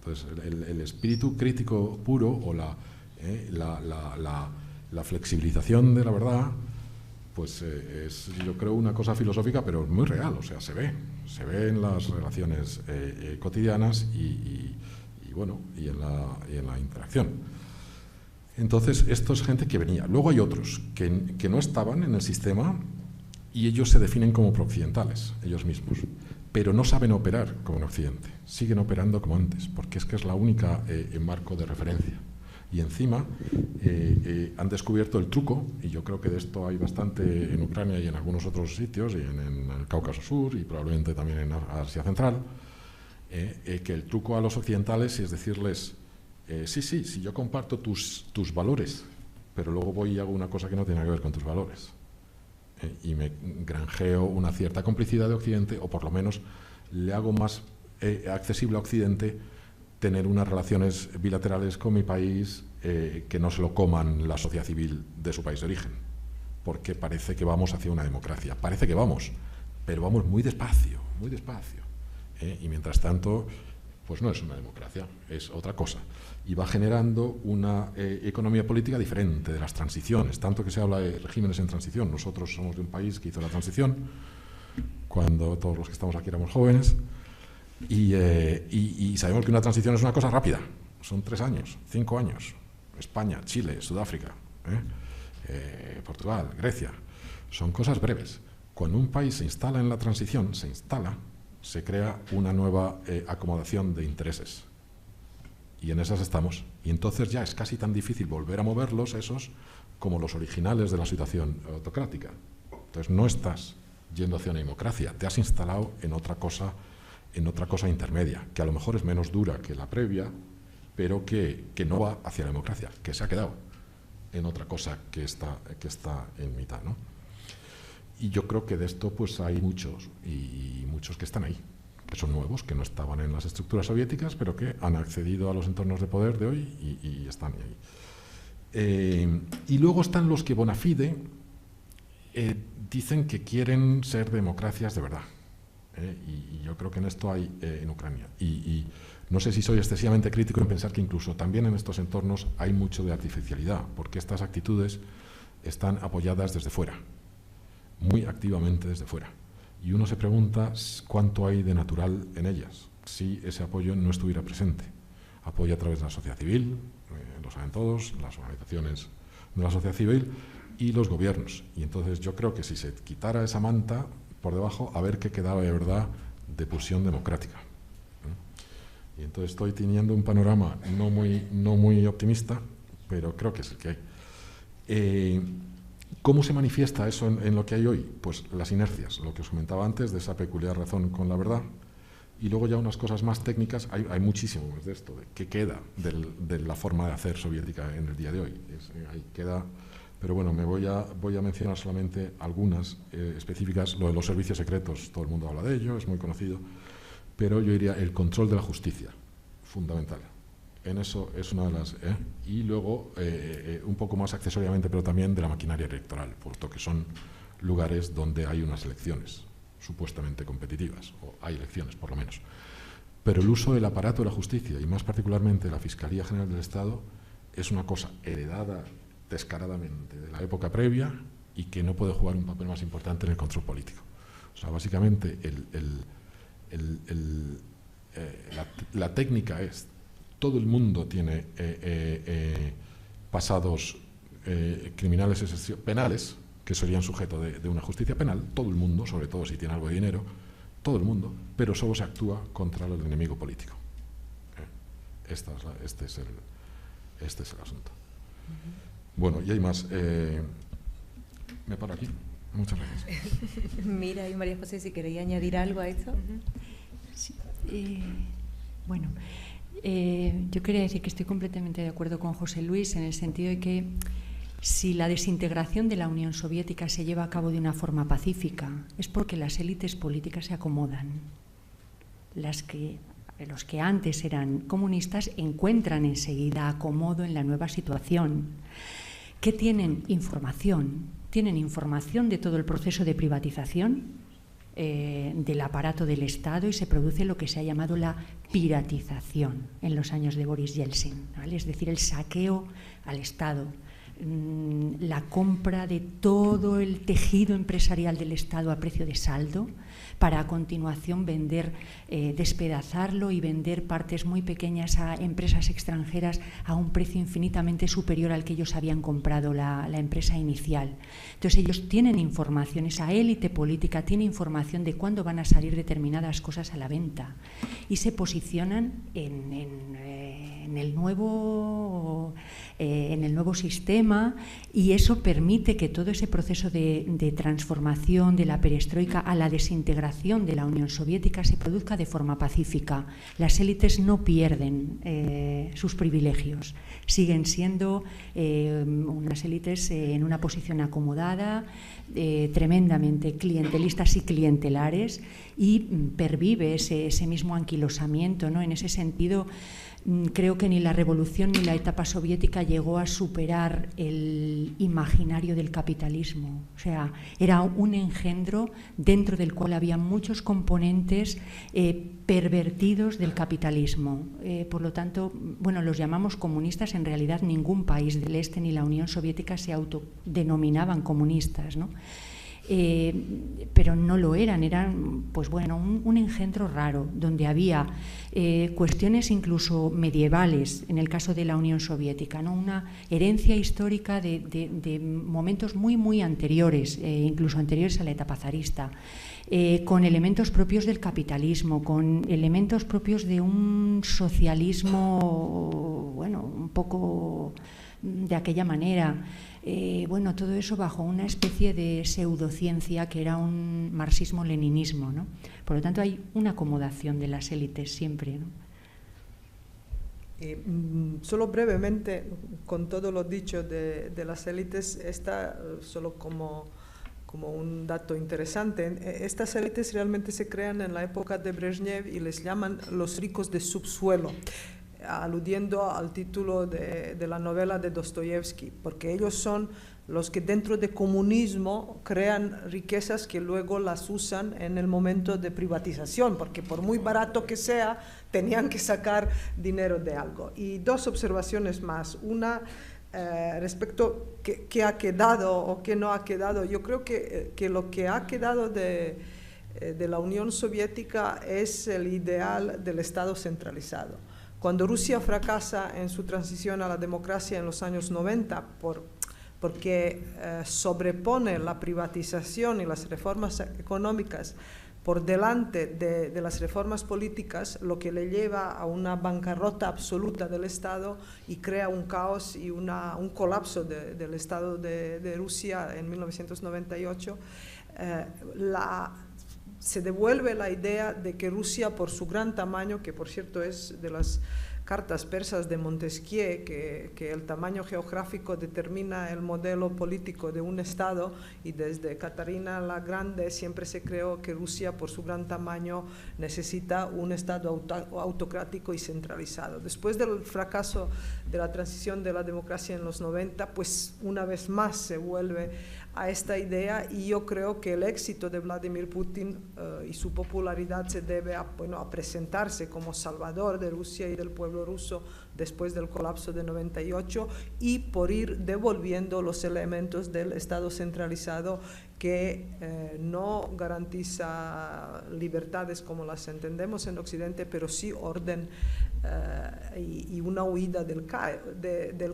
Entonces, el espíritu crítico puro o la flexibilización de la verdad, pues es, yo creo, una cosa filosófica, pero muy real. O sea, se ve en las relaciones cotidianas y bueno, y en la interacción. Entonces, esto es gente que venía. Luego hay otros que no estaban en el sistema y ellos se definen como prooccidentales, ellos mismos, pero no saben operar como en Occidente, siguen operando como antes, porque es que es la única marco de referencia. Y encima han descubierto el truco, y yo creo que de esto hay bastante en Ucrania y en algunos otros sitios, y en el Cáucaso Sur y probablemente también en Asia Central, que el truco a los occidentales es decirles, sí, yo comparto tus valores, pero luego voy y hago una cosa que no tiene que ver con tus valores. Y me granjeo una cierta complicidad de Occidente, o por lo menos le hago más accesible a Occidente tener unas relaciones bilaterales con mi país que no se lo coman la sociedad civil de su país de origen, porque parece que vamos hacia una democracia. Parece que vamos, pero vamos muy despacio, muy despacio. Y mientras tanto, pues no es una democracia, es otra cosa. Y va generando una economía política diferente de las transiciones, tanto que se habla de regímenes en transición. Nosotros somos de un país que hizo la transición, cuando todos los que estamos aquí éramos jóvenes, y sabemos que una transición es una cosa rápida, son 3 años, 5 años. España, Chile, Sudáfrica, Portugal, Grecia, son cosas breves. Cuando un país se instala en la transición, se crea una nueva acomodación de intereses. Y en esas estamos. Y entonces ya es casi tan difícil volver a moverlos esos como los originales de la situación autocrática. Entonces no estás yendo hacia una democracia, te has instalado en otra cosa intermedia, que a lo mejor es menos dura que la previa, pero que no va hacia la democracia, que se ha quedado en otra cosa que está en mitad, ¿no? Y yo creo que de esto pues hay muchos, y muchos que están ahí, que son nuevos, que no estaban en las estructuras soviéticas, pero que han accedido a los entornos de poder de hoy y están ahí. Y luego están los que bona fide dicen que quieren ser democracias de verdad. Y yo creo que en esto hay en Ucrania. Y no sé si soy excesivamente crítico en pensar que incluso también en estos entornos hay mucho de artificialidad, porque estas actitudes están apoyadas desde fuera, muy activamente desde fuera. Y uno se pregunta cuánto hay de natural en ellas, si ese apoyo no estuviera presente. Apoyo a través de la sociedad civil, lo saben todos, las organizaciones de la sociedad civil y los gobiernos. Y entonces yo creo que si se quitara esa manta por debajo, a ver qué quedaba de verdad de pulsión democrática. Y entonces estoy teniendo un panorama no muy optimista, pero creo que es el que hay. ¿Cómo se manifiesta eso en lo que hay hoy? Pues las inercias, lo que os comentaba antes, de esa peculiar razón con la verdad. Y luego ya unas cosas más técnicas, hay muchísimo más de esto, de qué queda de la forma de hacer soviética en el día de hoy. Ahí queda Pero bueno, voy a mencionar solamente algunas específicas. Lo de los servicios secretos, todo el mundo habla de ello, es muy conocido, pero yo diría el control de la justicia, fundamental. En eso es una de las... Y luego, un poco más accesoriamente, pero también de la maquinaria electoral, puesto que son lugares donde hay unas elecciones supuestamente competitivas, o hay elecciones por lo menos. Pero el uso del aparato de la justicia, y más particularmente de la Fiscalía General del Estado, es una cosa heredada descaradamente de la época previa y que no puede jugar un papel más importante en el control político. O sea, básicamente la técnica es: todo el mundo tiene pasados criminales penales que serían sujeto de una justicia penal, todo el mundo, sobre todo si tiene algo de dinero, todo el mundo, pero solo se actúa contra el enemigo político. Este es el asunto. Bueno, y hay más. Me paro aquí. Muchas gracias. Mira, y María José, si queréis añadir algo a esto. Sí, bueno, yo quería decir que estoy completamente de acuerdo con José Luis en el sentido de que si la desintegración de la Unión Soviética se lleva a cabo de una forma pacífica, es porque las élites políticas se acomodan. Los que antes eran comunistas encuentran enseguida acomodo en la nueva situación. ¿Qué tienen? Información. Tienen información de todo el proceso de privatización del aparato del Estado, y se produce lo que se ha llamado la piratización en los años de Boris Yeltsin, ¿vale? Es decir, el saqueo al Estado, la compra de todo el tejido empresarial del Estado a precio de saldo, para a continuación vender, despedazarlo y vender partes muy pequeñas a empresas extranjeras a un precio infinitamente superior al que ellos habían comprado la empresa inicial. Entonces ellos tienen información, esa élite política tiene información de cuándo van a salir determinadas cosas a la venta, y se posicionan en el nuevo sistema, y eso permite que todo ese proceso de transformación de la perestroika a la desintegración de la Unión Soviética se produzca de forma pacífica. Las élites no pierden sus privilegios, siguen siendo unas élites en una posición acomodada, tremendamente clientelistas y clientelares, y pervive ese mismo anquilosamiento, ¿no? En ese sentido, creo que ni la revolución ni la etapa soviética llegó a superar el imaginario del capitalismo. O sea, era un engendro dentro del cual había muchos componentes pervertidos del capitalismo. Por lo tanto, bueno, los llamamos comunistas. En realidad ningún país del este ni la Unión Soviética se autodenominaban comunistas, ¿no? Pero no lo eran, pues bueno, un engendro raro, donde había cuestiones incluso medievales, en el caso de la Unión Soviética, ¿no? Una herencia histórica de momentos muy anteriores, incluso anteriores a la etapa zarista, con elementos propios del capitalismo, con elementos propios de un socialismo, bueno, un poco de aquella manera. Bueno, todo eso bajo una especie de pseudociencia que era un marxismo-leninismo, ¿no? Por lo tanto, hay una acomodación de las élites siempre, ¿no? Solo brevemente, con todo lo dicho de las élites, solo como un dato interesante, estas élites realmente se crean en la época de Brezhnev y les llaman los ricos de subsuelo, aludiendo al título de la novela de Dostoyevsky, porque ellos son los que dentro de comunismo crean riquezas que luego las usan en el momento de privatización, porque por muy barato que sea, tenían que sacar dinero de algo. Y dos observaciones más. Una, respecto qué ha quedado o qué no ha quedado. Yo creo que lo que ha quedado de la Unión Soviética es el ideal del Estado centralizado. Cuando Rusia fracasa en su transición a la democracia en los años 90, porque sobrepone la privatización y las reformas económicas por delante de las reformas políticas, lo que le lleva a una bancarrota absoluta del Estado y crea un caos y un colapso del Estado de Rusia en 1998, se devuelve la idea de que Rusia, por su gran tamaño, que por cierto es de las cartas persas de Montesquieu, que el tamaño geográfico determina el modelo político de un Estado, y desde Catarina la Grande siempre se creó que Rusia, por su gran tamaño, necesita un Estado autocrático y centralizado. Después del fracaso de la transición de la democracia en los 90, pues una vez más se vuelve a esta idea, y yo creo que el éxito de Vladimir Putin y su popularidad se debe a presentarse como salvador de Rusia y del pueblo ruso después del colapso de 98, y por ir devolviendo los elementos del Estado centralizado que no garantiza libertades como las entendemos en Occidente, pero sí orden y una huida del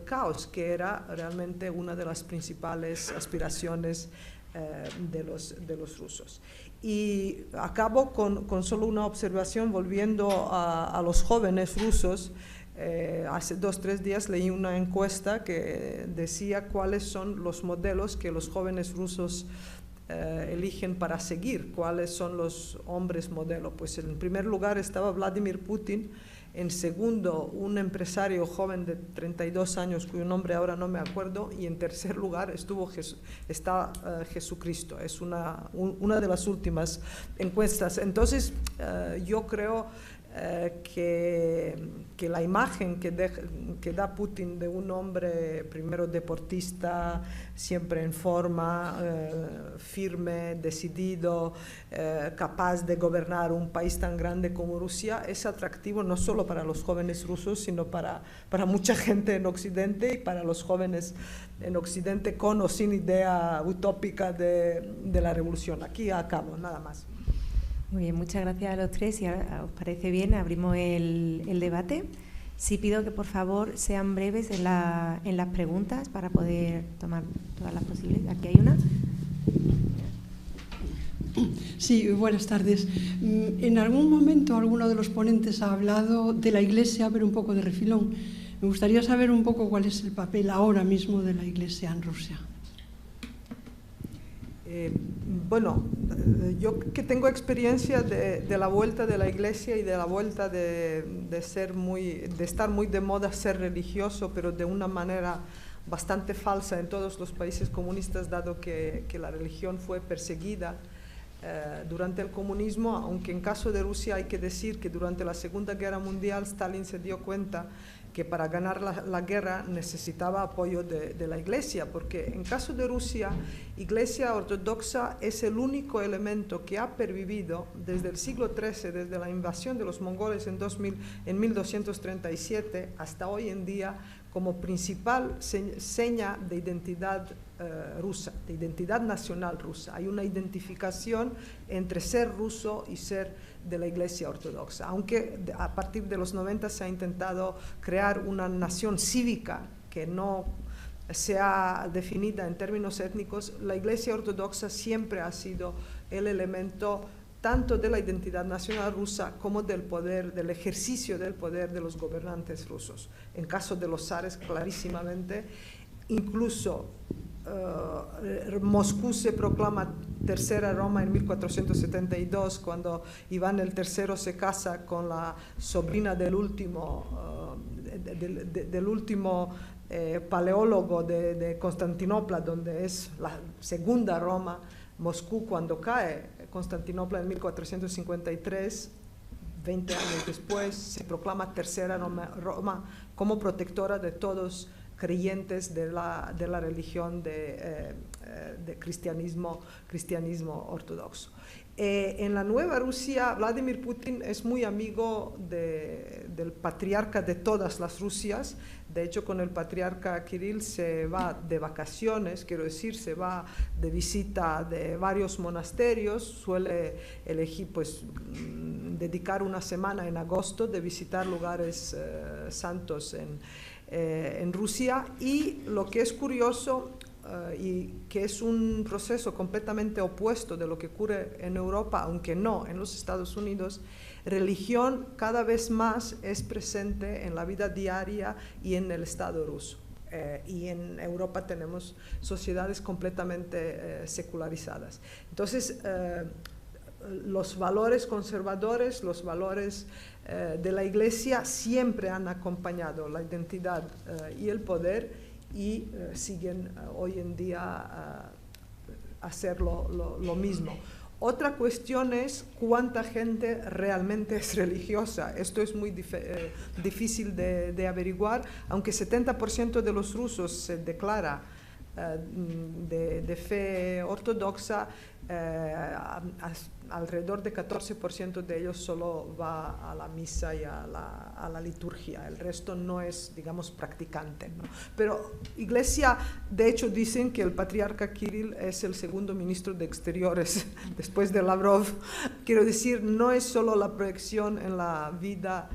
caos, que era realmente una de las principales aspiraciones de los rusos. Y acabo con solo una observación, volviendo a los jóvenes rusos. Hace 2 o 3 días leí una encuesta que decía cuáles son los modelos que los jóvenes rusos eligen para seguir, cuáles son los hombres modelo. Pues en primer lugar estaba Vladimir Putin, en segundo un empresario joven de 32 años cuyo nombre ahora no me acuerdo, y en tercer lugar está Jesucristo. Es una de las últimas encuestas. Entonces yo creo que la imagen que da Putin de un hombre primero deportista, siempre en forma, firme, decidido, capaz de gobernar un país tan grande como Rusia, es atractivo no solo para los jóvenes rusos, sino para mucha gente en Occidente, y para los jóvenes en Occidente con o sin idea utópica de la revolución. Aquí acabo, nada más. Muy bien, muchas gracias a los tres. Si os parece bien, abrimos el debate. Sí pido que por favor sean breves en las preguntas para poder tomar todas las posibles. Aquí hay una. Sí, buenas tardes. En algún momento alguno de los ponentes ha hablado de la Iglesia, pero un poco de refilón. Me gustaría saber un poco cuál es el papel ahora mismo de la Iglesia en Rusia. Bueno, yo que tengo experiencia de la vuelta de la Iglesia y de la vuelta de estar muy de moda ser religioso, pero de una manera bastante falsa en todos los países comunistas, dado que la religión fue perseguida durante el comunismo, aunque en caso de Rusia hay que decir que durante la Segunda Guerra Mundial Stalin se dio cuenta que para ganar la guerra necesitaba apoyo de la Iglesia, porque en caso de Rusia, Iglesia ortodoxa es el único elemento que ha pervivido desde el siglo XIII, desde la invasión de los mongoles en 1237 hasta hoy en día, como principal seña de identidad rusa, de identidad nacional rusa. Hay una identificación entre ser ruso y ser de la Iglesia ortodoxa, aunque a partir de los 90 se ha intentado crear una nación cívica que no sea definida en términos étnicos. La Iglesia ortodoxa siempre ha sido el elemento tanto de la identidad nacional rusa como del poder, del ejercicio del poder de los gobernantes rusos. En caso de los zares, clarísimamente, incluso Moscú se proclama Tercera Roma en 1472, cuando Iván el III se casa con la sobrina del último paleólogo de Constantinopla, donde es la segunda Roma. Moscú, cuando cae Constantinopla en 1453, 20 años después, se proclama Tercera Roma como protectora de todos creyentes de la religión de cristianismo ortodoxo. En la nueva Rusia, Vladimir Putin es muy amigo del patriarca de todas las Rusias. De hecho, con el patriarca Kirill se va de vacaciones, quiero decir, se va de visita de varios monasterios, suele elegir, pues, dedicar una semana en agosto de visitar lugares santos en Rusia. Y lo que es curioso y que es un proceso completamente opuesto de lo que ocurre en Europa, aunque no en los Estados Unidos, religión cada vez más es presente en la vida diaria y en el Estado ruso. Y en Europa tenemos sociedades completamente secularizadas. Entonces, los valores conservadores, los valores de la Iglesia siempre han acompañado la identidad y el poder y siguen hoy en día hacer lo mismo. Otra cuestión es cuánta gente realmente es religiosa. Esto es muy difícil de averiguar, aunque 70% de los rusos se declara de fe ortodoxa, alrededor de 14% de ellos solo va a la misa y a la liturgia. El resto no es, digamos, practicante, ¿no? Pero Iglesia, de hecho, dicen que el patriarca Kirill es el segundo ministro de Exteriores después de Lavrov. Quiero decir, no es solo la proyección en la vida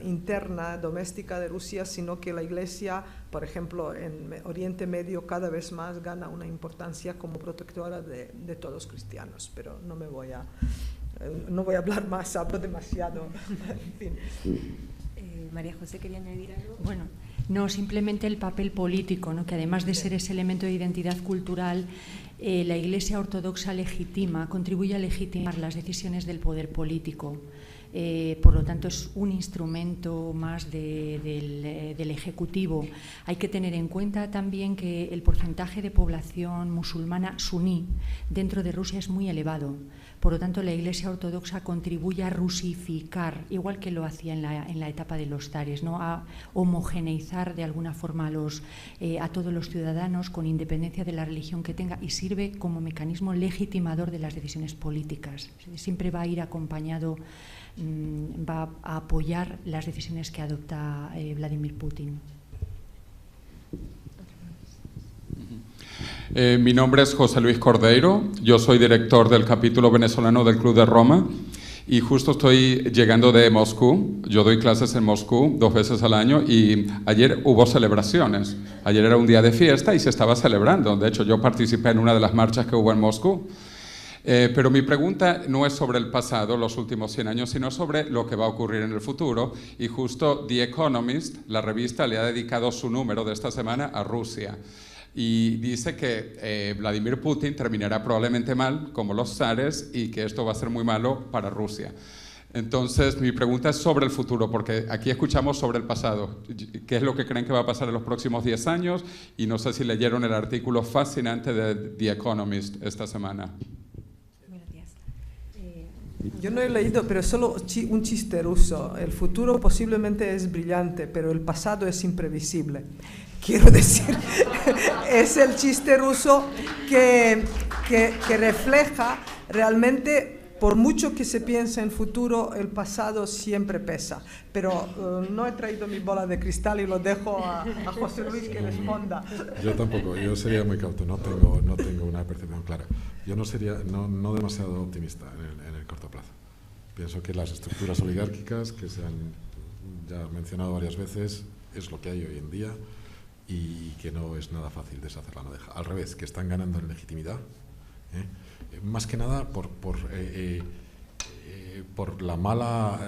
interna, doméstica de Rusia, sino que la Iglesia, por ejemplo, en Oriente Medio cada vez más gana una importancia como protectora de todos los cristianos. Pero no voy a hablar más, hablo demasiado. En fin. María José, ¿quería añadir algo? Bueno, no, simplemente el papel político, ¿no? Que además de ser ese elemento de identidad cultural, la Iglesia ortodoxa contribuye a legitimar las decisiones del poder político. Por lo tanto, es un instrumento más del Ejecutivo. Hay que tener en cuenta también que el porcentaje de población musulmana suní dentro de Rusia es muy elevado. Por lo tanto, la Iglesia ortodoxa contribuye a rusificar, igual que lo hacía en la etapa de los zares, ¿no? A homogeneizar de alguna forma a todos los ciudadanos con independencia de la religión que tenga, y sirve como mecanismo legitimador de las decisiones políticas. Siempre va a ir acompañado, va a apoyar las decisiones que adopta Vladimir Putin. Mi nombre es José Luis Cordeiro, yo soy director del capítulo venezolano del Club de Roma y justo estoy llegando de Moscú. Yo doy clases en Moscú 2 veces al año y ayer hubo celebraciones. Ayer era un día de fiesta y se estaba celebrando. De hecho, yo participé en una de las marchas que hubo en Moscú. Pero mi pregunta no es sobre el pasado, los últimos 100 años, sino sobre lo que va a ocurrir en el futuro. Y justo The Economist, la revista, le ha dedicado su número de esta semana a Rusia. Y dice que Vladimir Putin terminará probablemente mal, como los zares, y que esto va a ser muy malo para Rusia. Entonces, mi pregunta es sobre el futuro, porque aquí escuchamos sobre el pasado. ¿Qué es lo que creen que va a pasar en los próximos 10 años? Y no sé si leyeron el artículo fascinante de The Economist esta semana. Yo no he leído, pero solo un chiste ruso. El futuro posiblemente es brillante, pero el pasado es imprevisible. Quiero decir, es el chiste ruso que refleja realmente, por mucho que se piense en futuro, el pasado siempre pesa. Pero no he traído mi bola de cristal y lo dejo a José Luis que responda. Yo tampoco, yo sería muy cauto, no tengo una percepción clara. Yo no sería no demasiado optimista en el corto plazo. Pienso que las estructuras oligárquicas que se han ya mencionado varias veces es lo que hay hoy en día y que no es nada fácil deshacer la madeja. Al revés, que están ganando en legitimidad, más que nada por la mala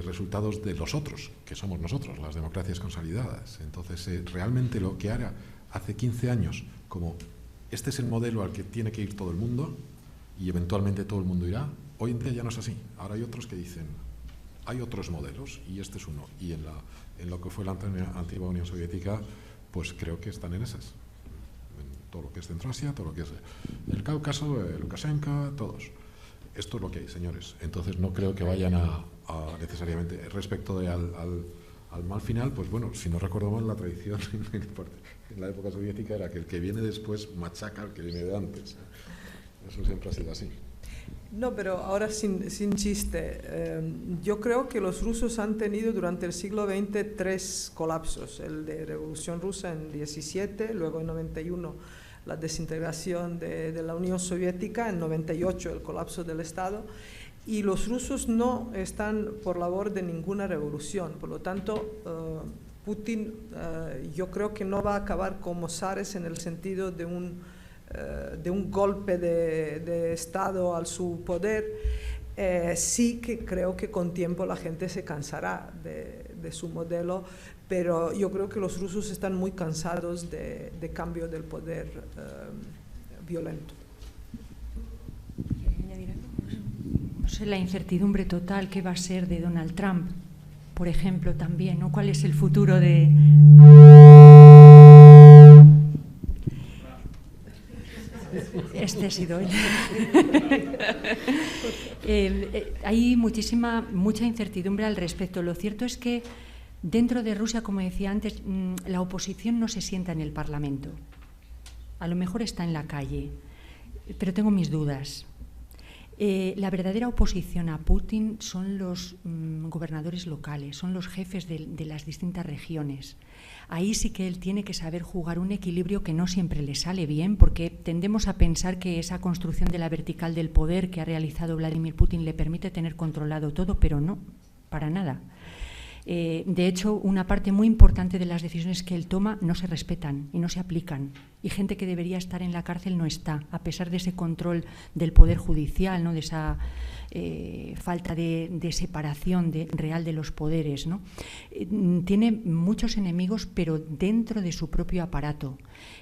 resultados de los otros, que somos nosotros, las democracias consolidadas. Entonces, realmente lo que era hace 15 años, como este es el modelo al que tiene que ir todo el mundo y eventualmente todo el mundo irá, hoy en día ya no es así. Ahora hay otros que dicen, hay otros modelos y este es uno. Y en lo que fue la antigua Unión Soviética, pues creo que están en esas. En todo lo que es Centroasia, todo lo que es el Cáucaso, Lukashenko, todos. Esto es lo que hay, señores. Entonces no creo que vayan a necesariamente. Respecto al mal final, pues bueno, si no recuerdo mal, la tradición en la época soviética era que el que viene después machaca al que viene de antes. Eso siempre ha sido así. No, pero ahora sin chiste. Yo creo que los rusos han tenido durante el siglo XX 3 colapsos. El de Revolución Rusa en 17, luego en 91 la desintegración de la Unión Soviética, en 98 el colapso del Estado. Y los rusos no están por labor de ninguna revolución. Por lo tanto, Putin yo creo que no va a acabar como zares en el sentido de un golpe de Estado al su poder. Sí que creo que con tiempo la gente se cansará de su modelo, pero yo creo que los rusos están muy cansados de cambio del poder violento. ¿Quieres añadir algo? No sé, la incertidumbre total que va a ser de Donald Trump, por ejemplo, también, ¿no? ¿Cuál es el futuro de...? Este ha sido él. Hay mucha incertidumbre al respecto. Lo cierto es que dentro de Rusia, como decía antes, la oposición no se sienta en el Parlamento. A lo mejor está en la calle, pero tengo mis dudas. La verdadera oposición a Putin son los gobernadores locales, son los jefes de las distintas regiones. Ahí sí que él tiene que saber jugar un equilibrio que no siempre le sale bien, porque tendemos a pensar que esa construcción de la vertical del poder que ha realizado Vladimir Putin le permite tener controlado todo, pero no, para nada. De hecho, una parte muy importante de las decisiones que él toma no se respetan y no se aplican. Y gente que debería estar en la cárcel no está, a pesar de ese control del poder judicial, ¿no? De esa falta de separación real de los poderes, ¿no? Tiene muchos enemigos, pero dentro de su propio aparato.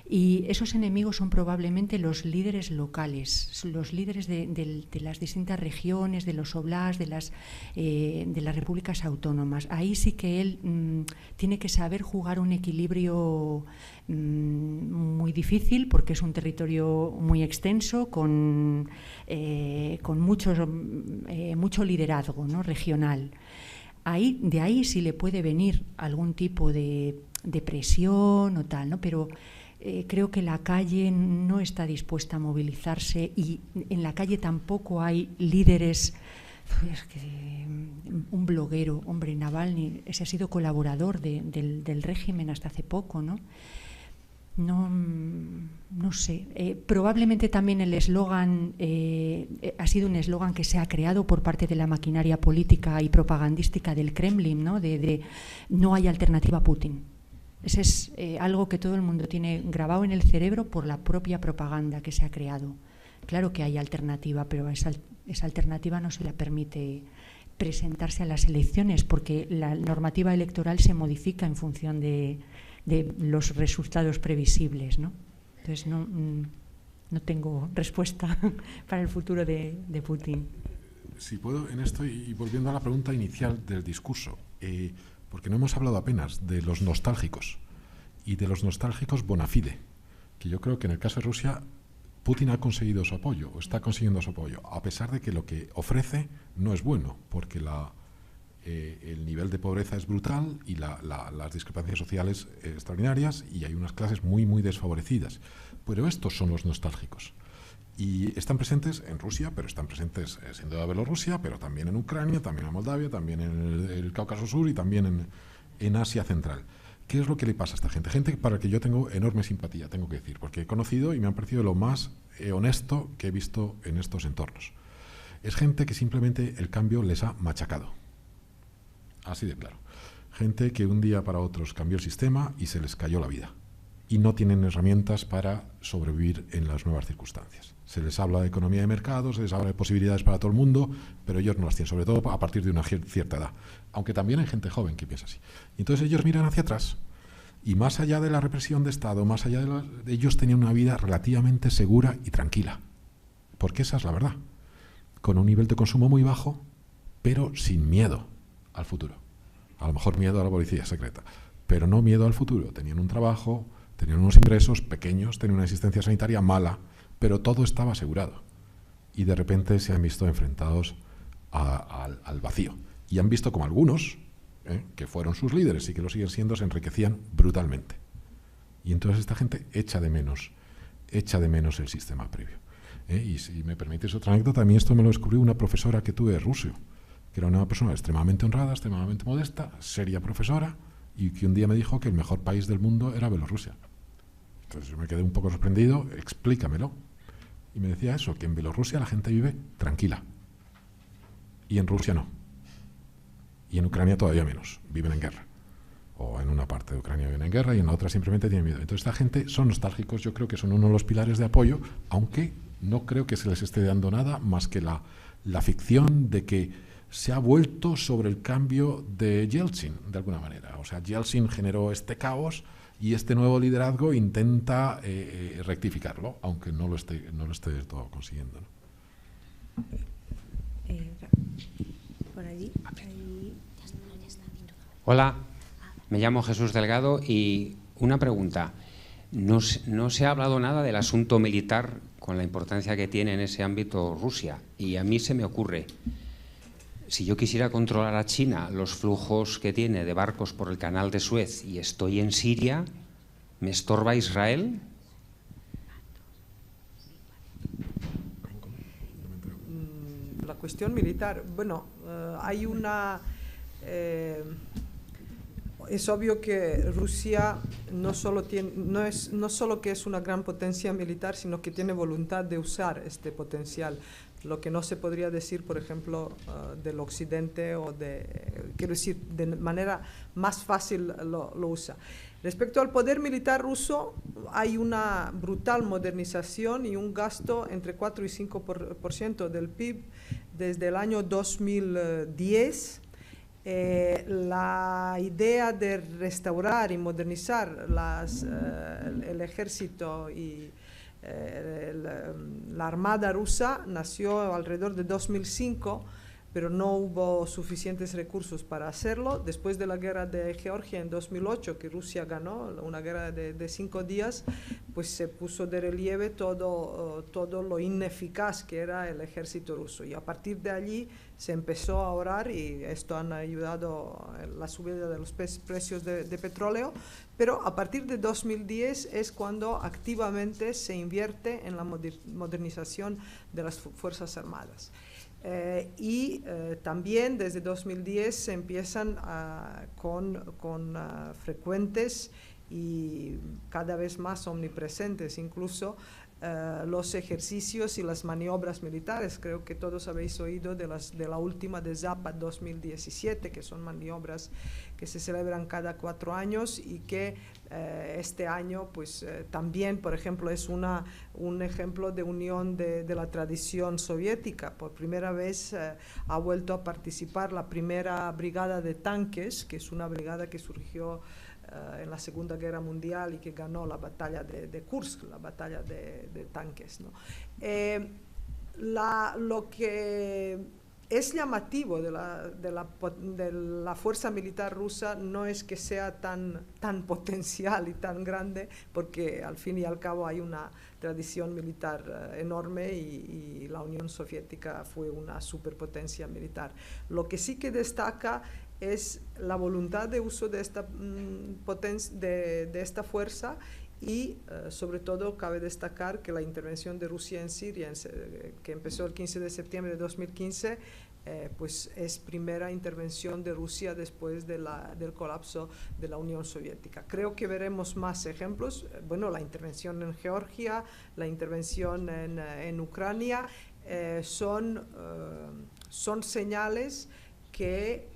Y esos enemigos son probablemente los líderes locales, los líderes de las distintas regiones, de los oblasts, de las repúblicas autónomas. Ahí sí que él tiene que saber jugar un equilibrio muy difícil, porque es un territorio muy extenso, con mucho liderazgo, ¿no? Regional. De ahí sí le puede venir algún tipo de presión o tal, ¿no? Pero creo que la calle no está dispuesta a movilizarse, y en la calle tampoco hay líderes. Un bloguero, hombre, Navalny, ese ha sido colaborador del régimen hasta hace poco, ¿no? No sé. Probablemente también el eslogan ha sido un eslogan que se ha creado por parte de la maquinaria política y propagandística del Kremlin, ¿no? De no hay alternativa a Putin. Ese es algo que todo el mundo tiene grabado en el cerebro por la propia propaganda que se ha creado. Claro que hay alternativa, pero esa alternativa no se la permite presentarse a las elecciones, porque la normativa electoral se modifica en función de los resultados previsibles, ¿no? Entonces no tengo respuesta para el futuro de Putin. Si puedo, en esto, y volviendo a la pregunta inicial del discurso, porque no hemos hablado apenas de los nostálgicos y de los nostálgicos bona fide, que yo creo que en el caso de Rusia Putin ha conseguido su apoyo, o está consiguiendo su apoyo, a pesar de que lo que ofrece no es bueno, porque el nivel de pobreza es brutal y las discrepancias sociales extraordinarias, y hay unas clases muy, muy desfavorecidas. Pero estos son los nostálgicos. Y están presentes en Rusia, pero están presentes sin duda en Bielorrusia, pero también en Ucrania, también en Moldavia, también en el Cáucaso Sur y también en Asia Central. ¿Qué es lo que le pasa a esta gente? Gente para la que yo tengo enorme simpatía, tengo que decir, porque he conocido y me han parecido lo más honesto que he visto en estos entornos. Es gente que simplemente el cambio les ha machacado. Así de claro. Gente que un día para otro cambió el sistema y se les cayó la vida. Y no tienen herramientas para sobrevivir en las nuevas circunstancias. Se les habla de economía de mercado, se les habla de posibilidades para todo el mundo, pero ellos no las tienen, sobre todo a partir de una cierta edad. Aunque también hay gente joven que piensa así. Y entonces ellos miran hacia atrás y, más allá de la represión de Estado, más allá de ellos tenían una vida relativamente segura y tranquila. Porque esa es la verdad. Con un nivel de consumo muy bajo, pero sin miedo al futuro. A lo mejor miedo a la policía secreta, pero no miedo al futuro. Tenían un trabajo, tenían unos ingresos pequeños, tenían una asistencia sanitaria mala, pero todo estaba asegurado. Y de repente se han visto enfrentados al vacío. Y han visto como algunos, que fueron sus líderes y que lo siguen siendo, se enriquecían brutalmente. Y entonces esta gente echa de menos el sistema previo. Y si me permites otra anécdota, a mí esto me lo descubrió una profesora que tuve de ruso, que era una persona extremadamente honrada, extremadamente modesta, seria profesora, y que un día me dijo que el mejor país del mundo era Bielorrusia. Entonces yo me quedé un poco sorprendido, explícamelo. Y me decía eso, que en Bielorrusia la gente vive tranquila. Y en Rusia no. Y en Ucrania todavía menos, viven en guerra. O en una parte de Ucrania viven en guerra y en la otra simplemente tienen miedo. Entonces esta gente son nostálgicos, yo creo que son uno de los pilares de apoyo, aunque no creo que se les esté dando nada más que la ficción de que se ha vuelto sobre el cambio de Yeltsin, de alguna manera. O sea, Yeltsin generó este caos y este nuevo liderazgo intenta rectificarlo, aunque no lo esté del todo consiguiendo, ¿no? Por allí. Hola, me llamo Jesús Delgado y una pregunta. No se ha hablado nada del asunto militar con la importancia que tiene en ese ámbito Rusia. Y a mí se me ocurre, si yo quisiera controlar a China los flujos que tiene de barcos por el canal de Suez y estoy en Siria, ¿me estorba Israel? La cuestión militar, bueno, hay una... es obvio que Rusia no solo que es una gran potencia militar, sino que tiene voluntad de usar este potencial. Lo que no se podría decir, por ejemplo, del occidente quiero decir, de manera más fácil lo usa. Respecto al poder militar ruso, hay una brutal modernización y un gasto entre 4 y 5% del PIB desde el año 2010. La idea de restaurar y modernizar el ejército y la armada rusa nació alrededor de 2005, pero no hubo suficientes recursos para hacerlo. Después de la guerra de Georgia en 2008, que Rusia ganó, una guerra de 5 días, pues se puso de relieve todo lo ineficaz que era el ejército ruso. Y a partir de allí se empezó a ahorrar y esto han ayudado a la subida de los precios de petróleo. Pero a partir de 2010 es cuando activamente se invierte en la modernización de las Fuerzas Armadas. También desde 2010 se empiezan con frecuentes y cada vez más omnipresentes incluso los ejercicios y las maniobras militares. Creo que todos habéis oído de la última de Zapad 2017, que son maniobras que se celebran cada 4 años y que este año pues también, por ejemplo, es un ejemplo de unión de la tradición soviética. Por primera vez ha vuelto a participar la primera brigada de tanques, que es una brigada que surgió en la Segunda Guerra Mundial y que ganó la batalla de Kursk, la batalla de tanques, ¿no? Lo que es llamativo de la fuerza militar rusa no es que sea tan potencial y tan grande, porque al fin y al cabo hay una tradición militar enorme y la Unión Soviética fue una superpotencia militar. Lo que sí que destaca es la voluntad de uso de esta fuerza y sobre todo cabe destacar que la intervención de Rusia en Siria, que empezó el 15 de septiembre de 2015, pues es primera intervención de Rusia después del colapso de la Unión Soviética. Creo que veremos más ejemplos, bueno, la intervención en Georgia, la intervención en Ucrania, son señales que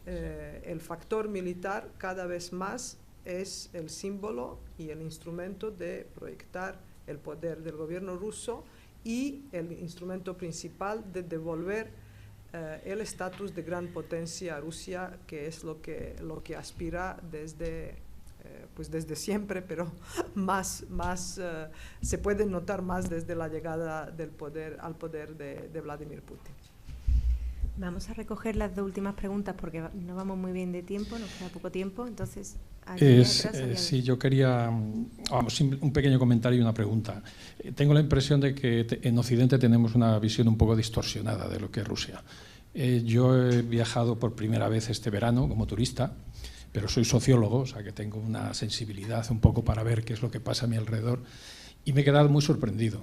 el factor militar cada vez más es el símbolo y el instrumento de proyectar el poder del gobierno ruso y el instrumento principal de devolver el estatus de gran potencia a Rusia, que es lo que aspira desde siempre, pero más se puede notar más desde la llegada al poder de Vladimir Putin. Vamos a recoger las 2 últimas preguntas porque no vamos muy bien de tiempo, nos queda poco tiempo, entonces... Sí, yo quería, un pequeño comentario y una pregunta. Tengo la impresión de que en Occidente tenemos una visión un poco distorsionada de lo que es Rusia. Yo he viajado por primera vez este verano como turista, pero soy sociólogo, o sea que tengo una sensibilidad un poco para ver qué es lo que pasa a mi alrededor, y me he quedado muy sorprendido.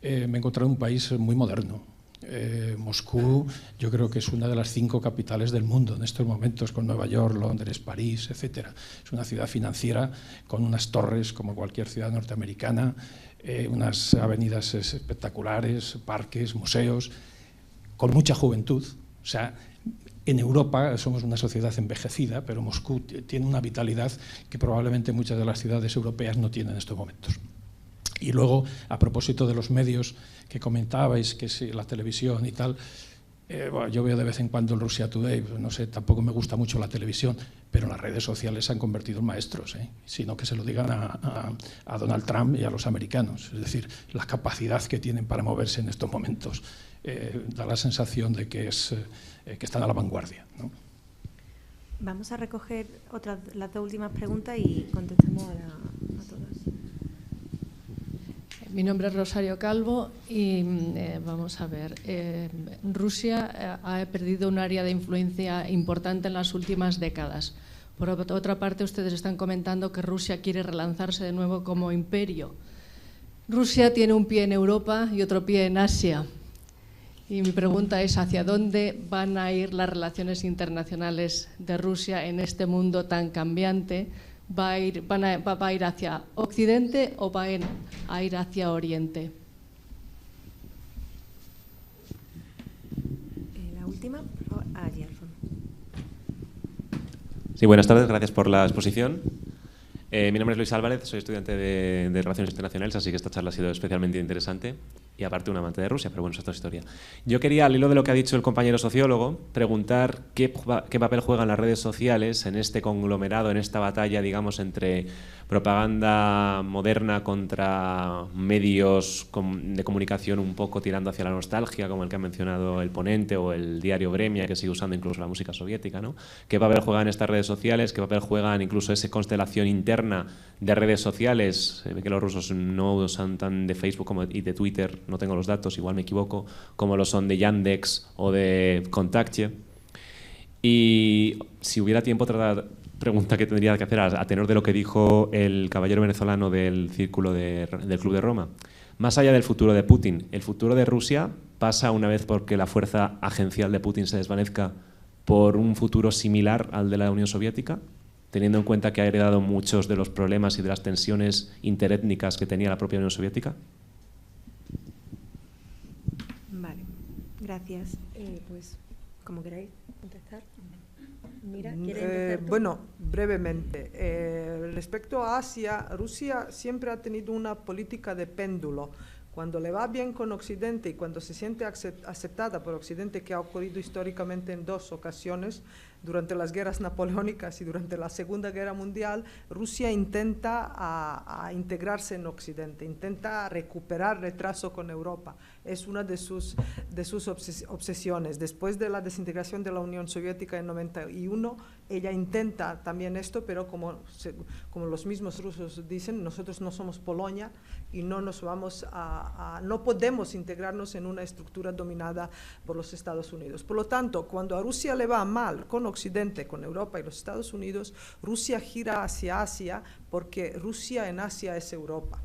Me he encontrado un país muy moderno. Moscú yo creo que es una de las 5 capitales del mundo en estos momentos, con Nueva York, Londres, París, etcétera. Es una ciudad financiera con unas torres como cualquier ciudad norteamericana, unas avenidas espectaculares, parques, museos, con mucha juventud. O sea, en Europa somos una sociedad envejecida, pero Moscú tiene una vitalidad que probablemente muchas de las ciudades europeas no tienen en estos momentos. Y luego, a propósito de los medios que comentabais, que sí, la televisión y tal, Bueno, yo veo de vez en cuando el Russia Today, no sé, tampoco me gusta mucho la televisión, pero las redes sociales se han convertido en maestros, sino que se lo digan a Donald Trump y a los americanos. Es decir, la capacidad que tienen para moverse en estos momentos da la sensación de que están a la vanguardia, ¿no? Vamos a recoger las dos últimas preguntas y contestamos a todas. Mi nombre es Rosario Calvo y vamos a ver, Rusia ha perdido un área de influencia importante en las últimas décadas. Por otra parte, ustedes están comentando que Rusia quiere relanzarse de nuevo como imperio. Rusia tiene un pie en Europa y otro pie en Asia. Y mi pregunta es, ¿hacia dónde van a ir las relaciones internacionales de Rusia en este mundo tan cambiante? ¿Va a ir hacia Occidente o va a ir hacia Oriente? La última, Gerson. Sí, buenas tardes, gracias por la exposición. Mi nombre es Luis Álvarez, soy estudiante de Relaciones Internacionales, así que esta charla ha sido especialmente interesante. Y aparte un amante de Rusia, pero bueno, eso es otra historia. Yo quería, al hilo de lo que ha dicho el compañero sociólogo, preguntar qué papel juegan las redes sociales en este conglomerado, en esta batalla, digamos, entre propaganda moderna contra medios de comunicación un poco tirando hacia la nostalgia, como el que ha mencionado el ponente, o el diario Vremya, que sigue usando incluso la música soviética, ¿no? ¿Qué papel juegan estas redes sociales? ¿Qué papel juegan incluso esa constelación interna de redes sociales? Se ve que los rusos no usan tan de Facebook y de Twitter, no tengo los datos, igual me equivoco, como lo son de Yandex o de Kontakte. Y si hubiera tiempo, otra pregunta que tendría que hacer a tenor de lo que dijo el caballero venezolano del Círculo del Club de Roma. Más allá del futuro de Putin, ¿el futuro de Rusia pasa una vez porque la fuerza agencial de Putin se desvanezca por un futuro similar al de la Unión Soviética? Teniendo en cuenta que ha heredado muchos de los problemas y de las tensiones interétnicas que tenía la propia Unión Soviética. Vale, gracias. Pues, como queráis contestar. Mira, ¿quieres empezar tú? Bueno, brevemente. Respecto a Asia, Rusia siempre ha tenido una política de péndulo. Cuando le va bien con Occidente y cuando se siente aceptada por Occidente, que ha ocurrido históricamente en dos ocasiones, durante las guerras napoleónicas y durante la Segunda Guerra Mundial, Rusia intenta a integrarse en Occidente, intenta recuperar retraso con Europa. Es una de sus obsesiones. Después de la desintegración de la Unión Soviética en 91, ella intenta también esto, pero como los mismos rusos dicen, nosotros no somos Polonia y no no podemos integrarnos en una estructura dominada por los Estados Unidos. Por lo tanto, cuando a Rusia le va mal con Occidente, con Europa y los Estados Unidos, Rusia gira hacia Asia porque Rusia en Asia es Europa.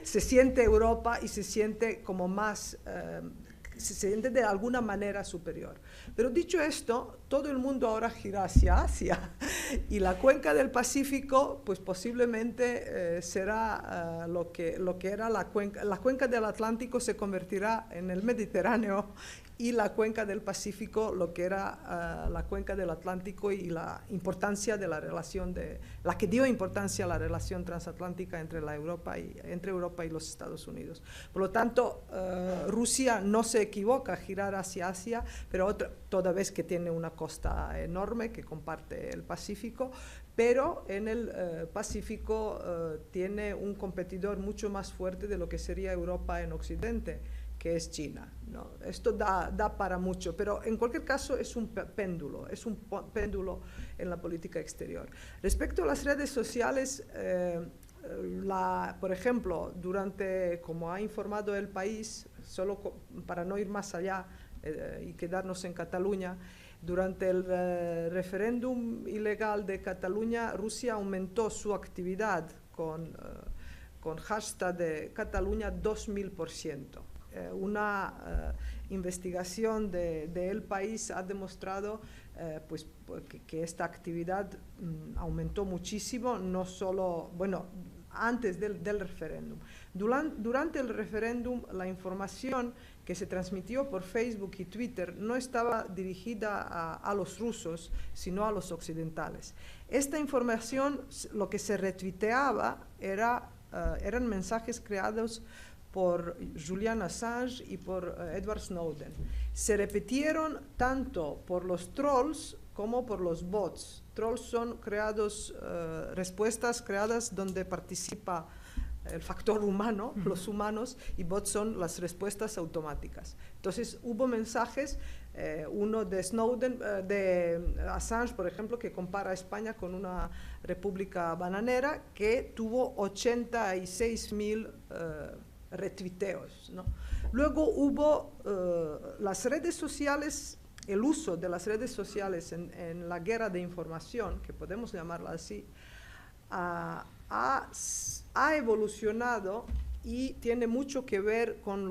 Se siente Europa y se siente como más, se siente de alguna manera superior. Pero dicho esto, todo el mundo ahora gira hacia Asia y la cuenca del Pacífico, pues posiblemente será lo que era la cuenca del Atlántico se convertirá en el Mediterráneo y la cuenca del Pacífico lo que era la cuenca del Atlántico y la importancia de la relación la que dio importancia a la relación transatlántica entre Europa y los Estados Unidos. Por lo tanto, Rusia no se equivoca a girar hacia Asia, pero toda vez que tiene una costa enorme que comparte el Pacífico, pero en el Pacífico tiene un competidor mucho más fuerte de lo que sería Europa en Occidente, que es China, ¿no? Esto da para mucho, pero en cualquier caso es un péndulo en la política exterior. Respecto a las redes sociales, por ejemplo, como ha informado El País, solo para no ir más allá y quedarnos en Cataluña, durante el referéndum ilegal de Cataluña, Rusia aumentó su actividad con hashtag de Cataluña 2000%. Una investigación de El País ha demostrado que esta actividad aumentó muchísimo, no solo, antes del referéndum. Durante el referéndum, la información que se transmitió por Facebook y Twitter no estaba dirigida a los rusos, sino a los occidentales. Esta información, lo que se retuiteaba eran mensajes creados por Julian Assange y por Edward Snowden. Se repitieron tanto por los trolls como por los bots. Trolls son respuestas creadas donde participa el factor humano, los humanos, y bots son las respuestas automáticas. Entonces hubo mensajes, uno de Snowden, de Assange, por ejemplo, que compara a España con una república bananera, que tuvo 86.000 retuiteos, ¿no? Luego hubo las redes sociales, el uso de las redes sociales en la guerra de información, que podemos llamarla así, ha evolucionado y tiene mucho que ver con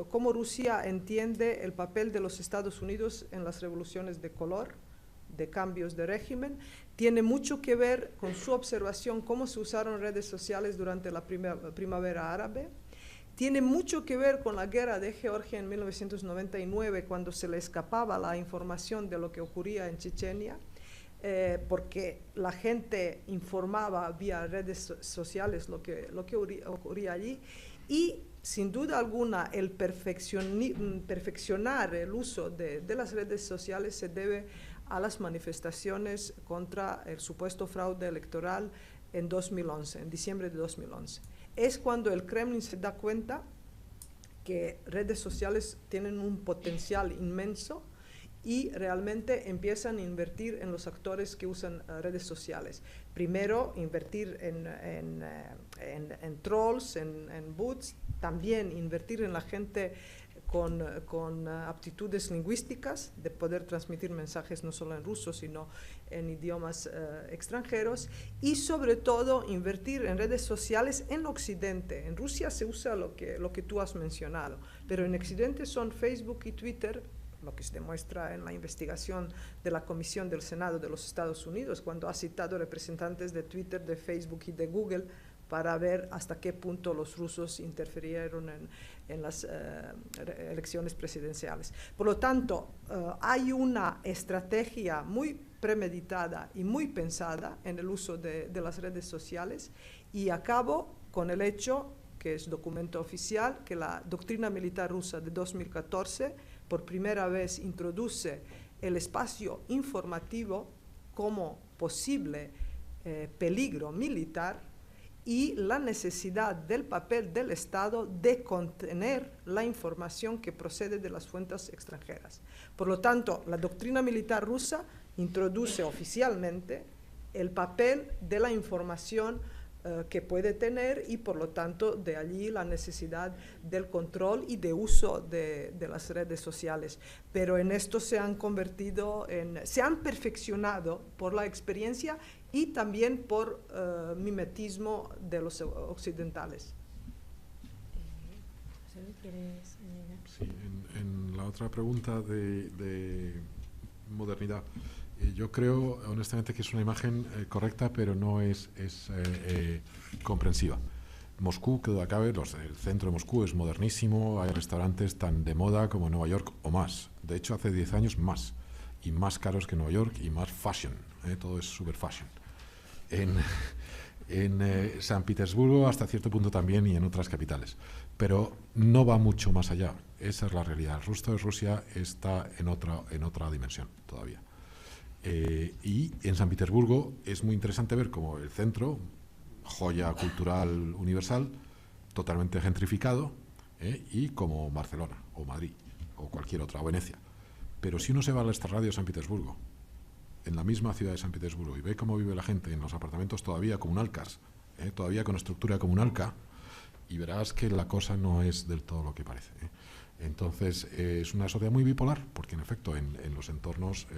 cómo Rusia entiende el papel de los Estados Unidos en las revoluciones de color, de cambios de régimen. Tiene mucho que ver con su observación cómo se usaron redes sociales durante la primavera árabe. Tiene mucho que ver con la guerra de Georgia en 1999, cuando se le escapaba la información de lo que ocurría en Chechenia, porque la gente informaba vía redes sociales lo que ocurría allí. Y sin duda alguna el perfeccionar el uso de las redes sociales se debe a las manifestaciones contra el supuesto fraude electoral en 2011, en diciembre de 2011. Es cuando el Kremlin se da cuenta que redes sociales tienen un potencial inmenso y realmente empiezan a invertir en los actores que usan redes sociales. Primero, invertir en trolls, en bots, también invertir en la gente con aptitudes lingüísticas, de poder transmitir mensajes no solo en ruso, sino en idiomas extranjeros, y sobre todo invertir en redes sociales en Occidente. En Rusia se usa lo que tú has mencionado, pero en Occidente son Facebook y Twitter, lo que se demuestra en la investigación de la Comisión del Senado de los Estados Unidos, cuando ha citado representantes de Twitter, de Facebook y de Google, para ver hasta qué punto los rusos interfirieron en las elecciones presidenciales. Por lo tanto, hay una estrategia muy premeditada y muy pensada en el uso de las redes sociales, y acabo con el hecho, que es documento oficial, que la doctrina militar rusa de 2014 por primera vez introduce el espacio informativo como posible peligro militar, y la necesidad del papel del Estado de contener la información que procede de las fuentes extranjeras. Por lo tanto, la doctrina militar rusa introduce oficialmente el papel de la información que puede tener, y por lo tanto de allí la necesidad del control y de uso de las redes sociales. Pero en esto se han perfeccionado por la experiencia y también por mimetismo de los occidentales. Sí, en la otra pregunta de modernidad, yo creo honestamente que es una imagen correcta, pero no es comprensiva. Moscú, que duda cabe, el centro de Moscú es modernísimo, hay restaurantes tan de moda como en Nueva York o más. De hecho, hace 10 años más, y más caros que Nueva York y más fashion, todo es super fashion. En San Petersburgo hasta cierto punto también, y en otras capitales. Pero no va mucho más allá, esa es la realidad. El resto de Rusia está en otra dimensión todavía. Y en San Petersburgo es muy interesante ver cómo el centro, joya cultural universal, totalmente gentrificado, y como Barcelona o Madrid o cualquier otra, o Venecia. Pero si uno se va al extrarradio de San Petersburgo, en la misma ciudad de San Petersburgo, y ve cómo vive la gente en los apartamentos todavía comunalcas, todavía con estructura comunalca, y verás que la cosa no es del todo lo que parece. Entonces es una sociedad muy bipolar, porque en efecto en los entornos,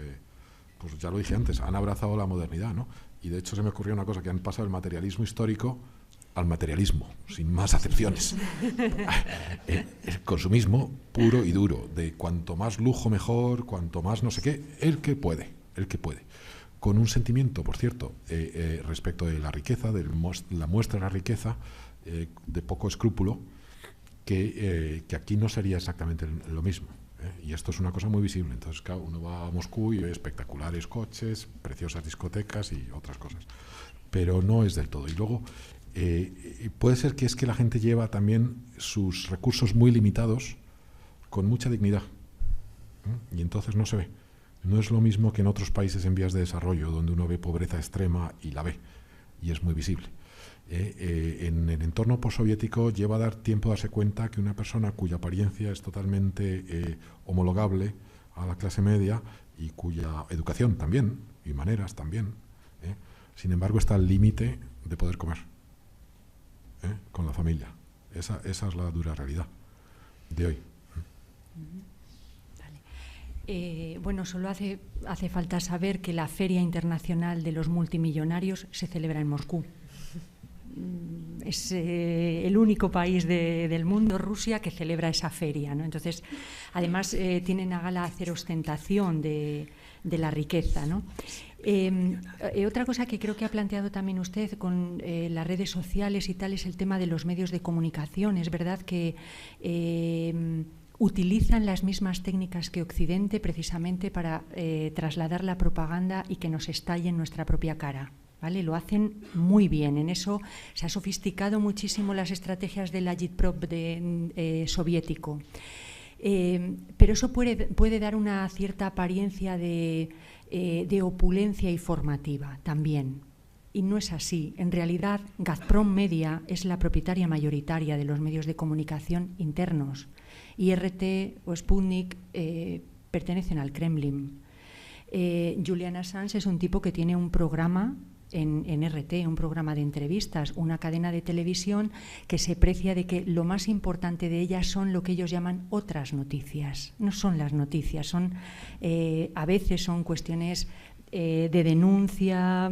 pues ya lo dije antes, han abrazado la modernidad, ¿no? Y de hecho se me ocurrió una cosa, que han pasado el materialismo histórico al materialismo, sin más acepciones. El consumismo puro y duro, de cuanto más lujo mejor, cuanto más no sé qué, el que puede, con un sentimiento, por cierto, respecto de la riqueza, de la muestra de la riqueza, de poco escrúpulo, que aquí no sería exactamente lo mismo. Y esto es una cosa muy visible. Entonces, claro, uno va a Moscú y ve espectaculares coches, preciosas discotecas y otras cosas, pero no es del todo. Y luego, Puede ser que es que la gente lleva también sus recursos muy limitados con mucha dignidad, y entonces no se ve. No es lo mismo que en otros países en vías de desarrollo, donde uno ve pobreza extrema y la ve, y es muy visible. En el entorno postsoviético lleva a dar tiempo a darse cuenta que una persona cuya apariencia es totalmente homologable a la clase media y cuya educación también, y maneras también, sin embargo está al límite de poder comer con la familia. Esa es la dura realidad de hoy. Bueno, solo hace falta saber que la Feria Internacional de los Multimillonarios se celebra en Moscú. Es el único país del mundo, Rusia, que celebra esa feria, ¿no? Entonces, además, tienen a gala hacer ostentación de la riqueza, ¿no? Otra cosa que creo que ha planteado también usted con las redes sociales y tal es el tema de los medios de comunicación. Es verdad que utilizan las mismas técnicas que Occidente precisamente para trasladar la propaganda y que nos estalle en nuestra propia cara. ¿Vale? Lo hacen muy bien. En eso se ha sofisticado muchísimo las estrategias del agitprop soviético. Pero eso puede dar una cierta apariencia de opulencia informativa también. Y no es así. En realidad, Gazprom Media es la propietaria mayoritaria de los medios de comunicación internos. Y RT o Sputnik pertenecen al Kremlin. Julian Assange es un tipo que tiene un programa en RT, un programa de entrevistas, una cadena de televisión que se precia de que lo más importante de ellas son lo que ellos llaman otras noticias. No son las noticias, a veces son cuestiones de denuncia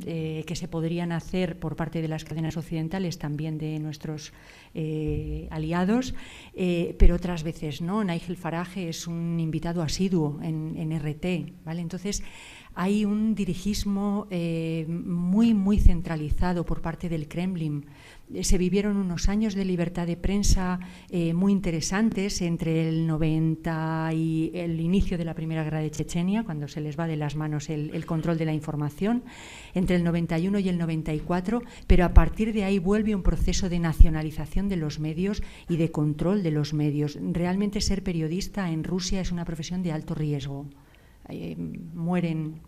que se podrían hacer por parte de las cadenas occidentales, también de nuestros aliados, pero otras veces no. Nigel Farage es un invitado asiduo en RT, ¿vale? Entonces, hay un dirigismo muy centralizado por parte del Kremlin. Se vivieron unos años de libertad de prensa muy interesantes entre el 90 y el inicio de la Primera Guerra de Chechenia, cuando se les va de las manos el control de la información, entre el 91 y el 94, pero a partir de ahí vuelve un proceso de nacionalización de los medios y de control de los medios. Realmente ser periodista en Rusia es una profesión de alto riesgo. Mueren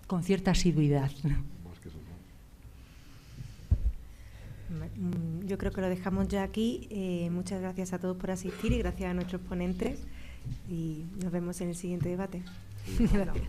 con cierta asiduidad. Yo creo que lo dejamos ya aquí. Muchas gracias a todos por asistir y gracias a nuestros ponentes. Y nos vemos en el siguiente debate. Gracias.